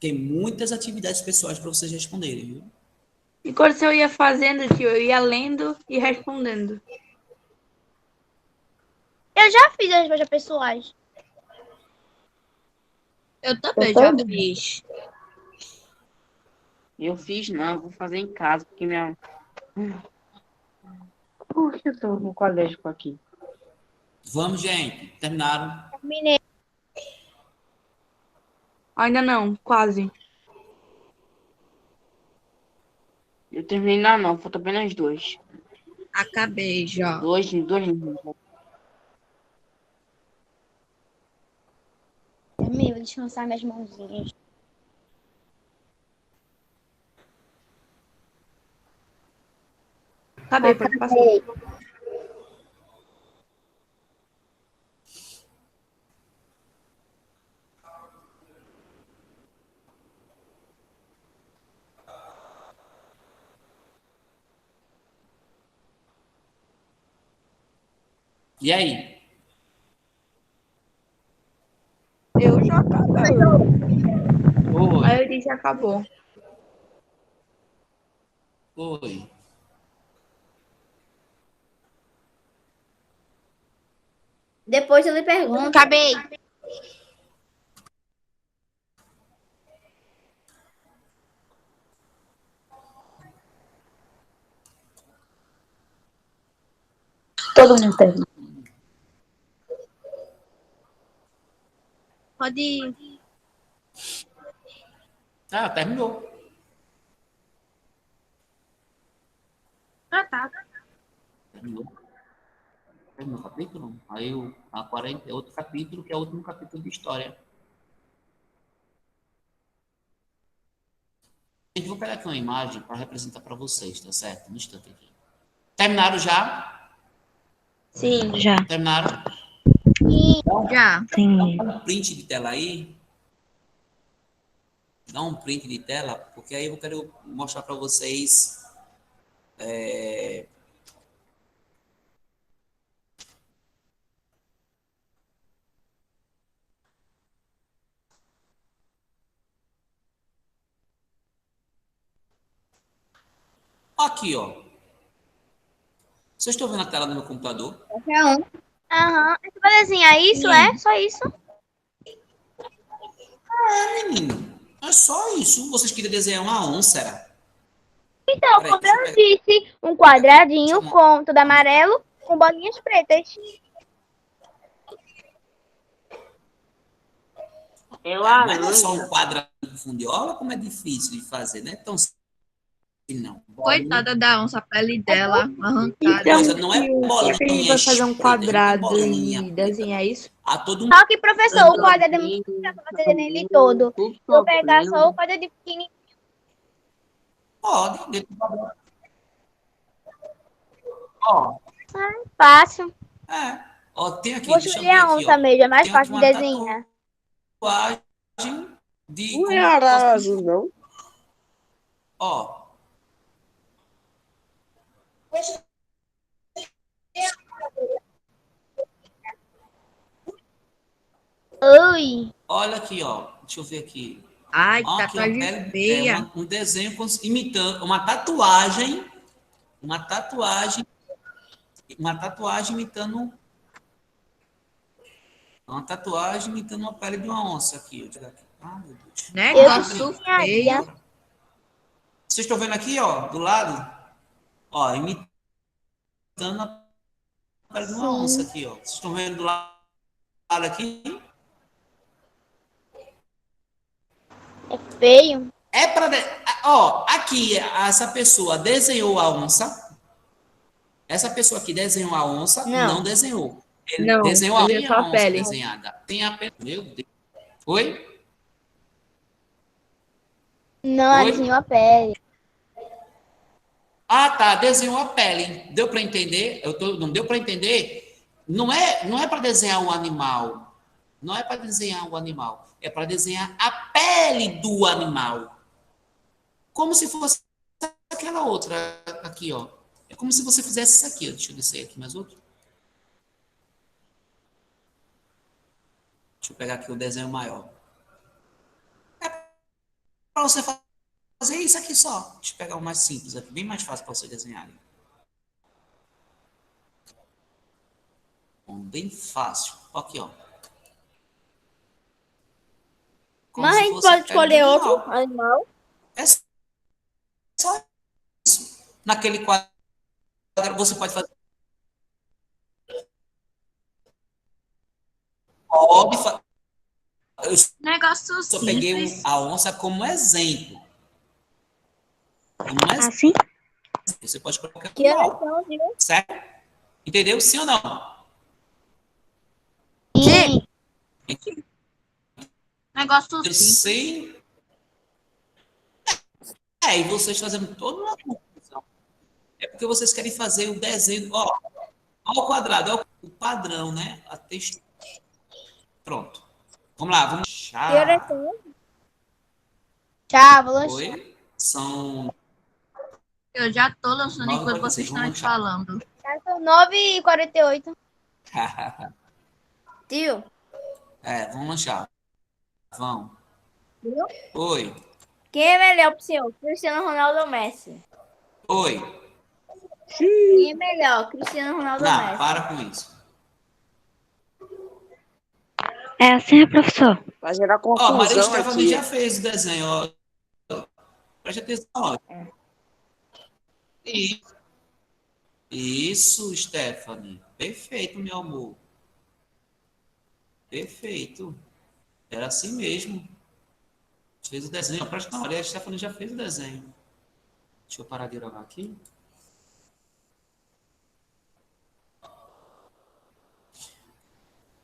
Tem muitas atividades pessoais para vocês responderem, viu? E quando eu ia fazendo, tio, eu ia lendo e respondendo. Eu já fiz as respostas pessoais. Eu também já fiz. Eu fiz não, vou fazer em casa, porque minha. Por que eu tô no colégio aqui? Vamos, gente. Terminaram? Terminei. Ainda não, quase. Eu terminei lá não, falta apenas dois. Acabei já. Dois. Terminei, vou descansar minhas mãozinhas. Acabei, pode passar. E aí? Eu já acabei. Oi. Aí eu disse acabou. Oi. Depois eu lhe pergunto. Acabei. Todo mundo terminou. Pode ir. Ah, terminou. Ah, tá. Terminou. Terminou o capítulo? Aí a 40 é outro capítulo, que é o último capítulo de história. Gente, vou pegar aqui uma imagem para representar para vocês, tá certo? Um instante aqui. Terminaram já? Sim. Já. Terminaram? Já. Dá um print de tela aí. Dá um print de tela, porque aí eu quero mostrar para vocês. Aqui, ó. Vocês estão vendo a tela do meu computador? Qualquer um. Aham. Você vai desenhar isso, é? Só isso? Menino, é só isso. Vocês queriam desenhar uma onça, era? Então, Peraí, como deixa eu eu pegar. disse, um quadradinho Deixa eu- com todo amarelo com bolinhas pretas. Mas não é só um quadrado de fundiola, como é difícil de fazer, né? Então, não. Coitada da onça, a pele dela arrancada. Então, Coisa, não é tio, bolinha será que a gente vai fazer um estreita, não é quadrado bolinha e preta. desenhar isso? Há todo um Só que, professor, o quadrado é muito difícil pra fazer nele todo. Vou pegar só o quadrado pequenininho. Pode. Dentro do quadrado. Ó, Fácil. ó, tem aqui, Vou deixa eu escolher ver a aqui, onça ó. mesmo, é mais Tem aqui fácil de uma desenhar. tatuagem de... Não é arara azul, não? Ó, Ui. olha aqui, ó. Deixa eu ver aqui. Ai, Ó, aqui, ó, tatuagem feia. um desenho imitando uma tatuagem imitando uma pele de uma onça aqui. Deixa eu ver aqui. Ah, meu Deus. Negócio feio. Vocês estão vendo aqui, ó, do lado? Ó, imitando a pele de uma onça aqui, ó. Vocês estão vendo do lado aqui? É feio. É para... Ó, aqui, essa pessoa desenhou a onça. Essa pessoa aqui desenhou a onça, não desenhou. Ele Não, desenhou a ele é só a onça pele. desenhada. Tem a pele. Meu Deus. Oi? Não, ela Oi? desenhou a pele. Ah, tá. Desenhou a pele. Deu para entender? Não deu para entender? Não é para desenhar um animal. Não é para desenhar um animal. É para desenhar a pele do animal. Como se fosse aquela outra aqui, ó. É como se você fizesse isso aqui. Ó. Deixa eu descer aqui mais outro. Deixa eu pegar aqui o desenho maior. para você fazer isso aqui só. Deixa eu pegar o mais simples aqui, bem mais fácil para você desenhar. Bom, bem fácil. Aqui, ó. Como Mas se a gente fosse a pode pele do escolher outro animal. animal. É só isso. Naquele quadro, você pode fazer. Pode fa... Eu Negócio só peguei simples. a onça como exemplo. Como exemplo. Assim? Você pode colocar Que animal. oração, viu? Certo? Entendeu? Sim ou não? Sim. Negócio Eu simples. sei. E vocês fazendo toda uma confusão. É porque vocês querem fazer o desenho. Ó, ó o quadrado, ó o padrão, né? A textura. Pronto. Vamos lá, vamos Que lanchar. oração? Tchau, vou lanchar. Oi? São Eu já tô lançando enquanto 9h46, vocês estão vamos aí lanchar. falando. Já são 9h48. Tio. Vamos lanchar. Vamos. Viu? Oi. Quem é melhor pro senhor? Cristiano Ronaldo ou Messi? Oi. Quem é melhor? Cristiano Ronaldo ou Não, Messi? para com isso. É assim, professor. Vai gerar Ó, Maria confusão Stephanie aqui. já fez o desenho, ó. Preste atenção, ó. Isso, Stephanie. Perfeito, meu amor. Perfeito. Era assim mesmo. Fez o desenho. Praticamente, a Maria Stephanie já fez o desenho. Deixa eu parar de gravar aqui.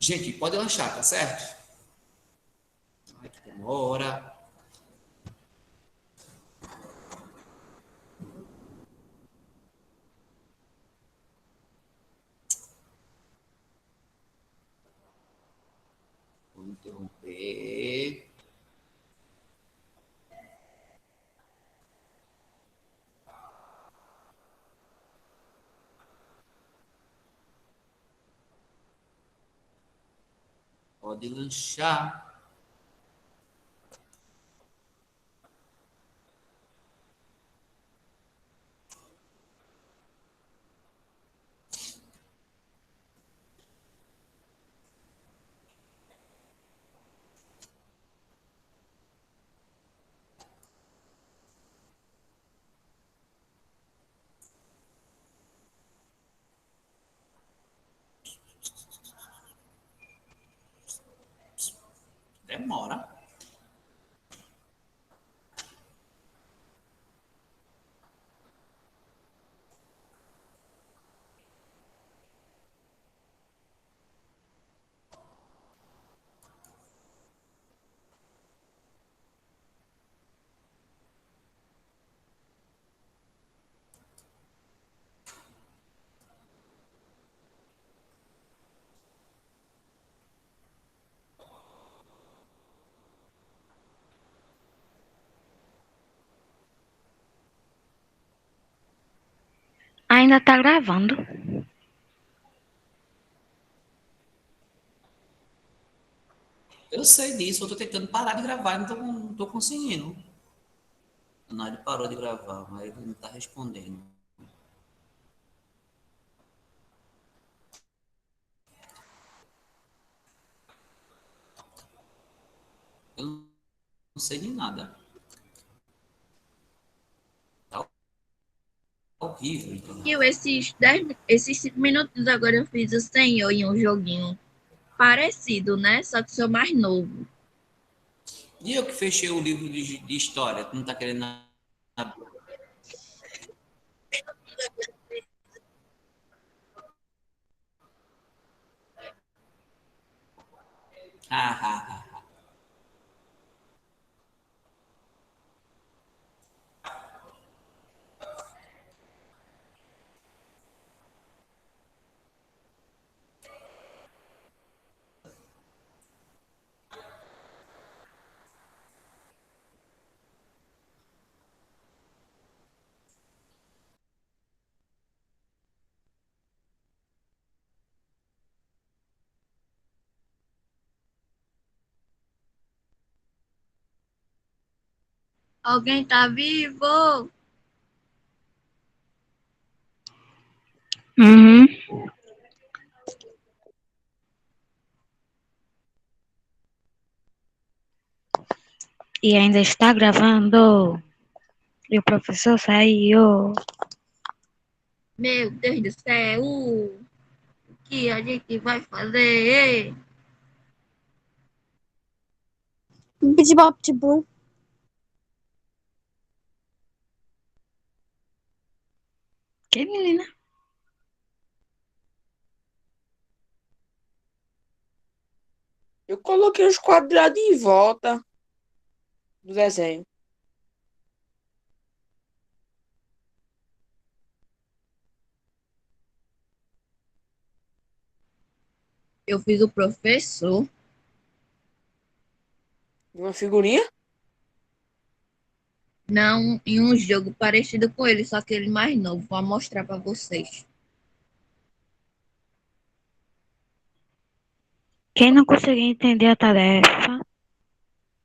Gente, pode lanchar, tá certo? Ai, que demora. Vou interromper. Pode lanchar. Demora. Ainda tá gravando. Eu sei disso, eu tô tentando parar de gravar, não tô conseguindo. Não, ele parou de gravar, mas ele não tá respondendo. Eu não sei de nada. Tá horrível, então. E esses 5 minutos agora eu fiz o senhor em um joguinho parecido, né? Só que sou mais novo. E eu que fechei o livro de história, tu não tá querendo nada. Ah, ah, ah, ah. Alguém tá vivo? Uhum. E ainda está gravando. E o professor saiu. Meu Deus do céu! O que a gente vai fazer? Bip, bip, Que menina? Eu coloquei os quadrados em volta do desenho. Eu fiz o professor. Uma figurinha? Não, em um jogo parecido com ele, só que ele mais novo. Vou mostrar para vocês. Quem não conseguir entender a tarefa,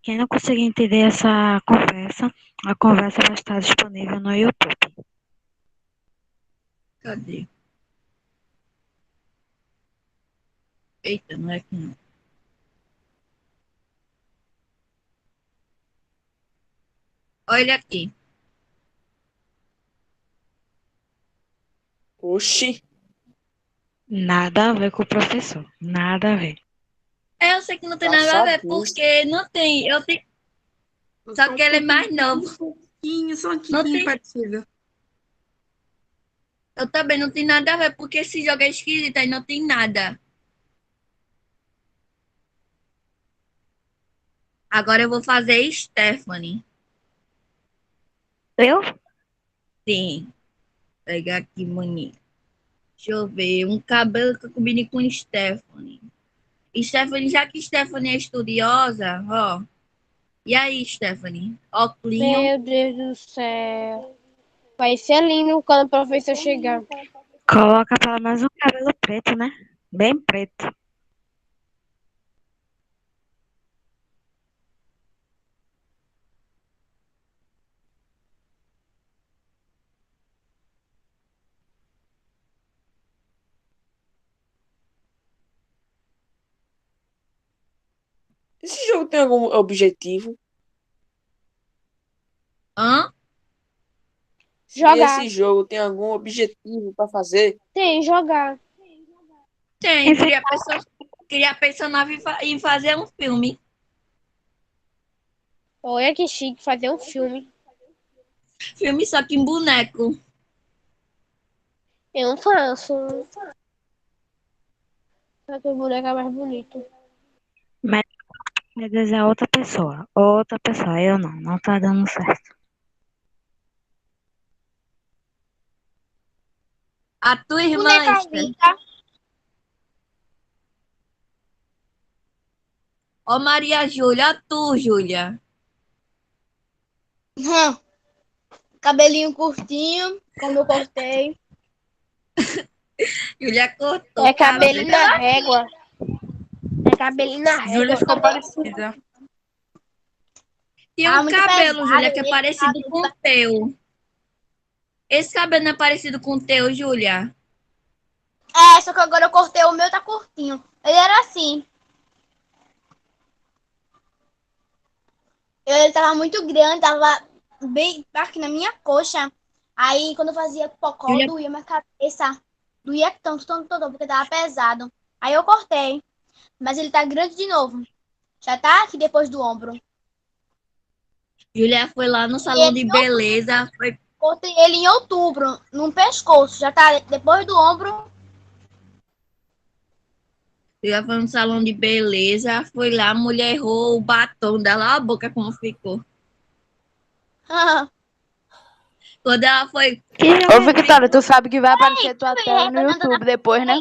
quem não conseguir entender essa conversa, a conversa vai estar disponível no YouTube. Cadê? Eita, não é aqui não. Olha aqui. Oxi. Nada a ver com o professor. Nada a ver. Eu sei que não tem nada a ver, porque não tem. Eu tenho. Só que ele é mais novo. Só um Não tem. parecido. Eu também não tem nada a ver, porque esse jogo é esquisito aí não tem nada. Agora eu vou fazer Stephanie. Eu? Sim. Pegar aqui, maninha. Deixa eu ver. Um cabelo que combine com Stephanie. Stephanie, já que Stephanie é estudiosa, ó. E aí, Stephanie? Óculinho. Meu Deus do céu. Vai ser lindo quando o professor chegar. Coloca pelo menos um cabelo preto, né? Bem preto. Esse jogo tem algum objetivo? Hã? Se Jogar. esse jogo tem algum objetivo para fazer? Tem, jogar. Tem. Criar personagem e fazer um filme. Olha que chique fazer um filme. Filme só que em boneco. Eu não faço. Só que o boneco é mais bonito. Mas quer dizer outra pessoa. Outra pessoa. Eu não. Não tá dando certo. A tua irmã, Boneca Esther. linda. Ó, Maria Júlia. Ó, tu, Júlia. Cabelinho curtinho, como eu cortei. Júlia cortou. É cabelinho na régua. É cabelinho na régua. Júlia ficou parecida. Tem um cabelo, Júlia, que é parecido com o teu. Esse cabelo não é parecido com o teu, Júlia? É, só que agora eu cortei, o meu tá curtinho. Ele era assim. Ele tava muito grande, tava bem aqui na minha coxa. Aí, quando eu fazia pocó, doía minha cabeça. Doía tanto, porque tava pesado. Aí eu cortei. Mas ele tá grande de novo. Já tá aqui depois do ombro. Júlia foi lá no salão de beleza. Cortei ele em outubro, no pescoço. Já tá depois do ombro. Júlia foi no salão de beleza. Foi lá, a mulher errou o batom dela. Olha a boca como ficou. Quando ela foi... Ô, Victoria, tu sabe que vai aparecer tua tela no YouTube depois, né?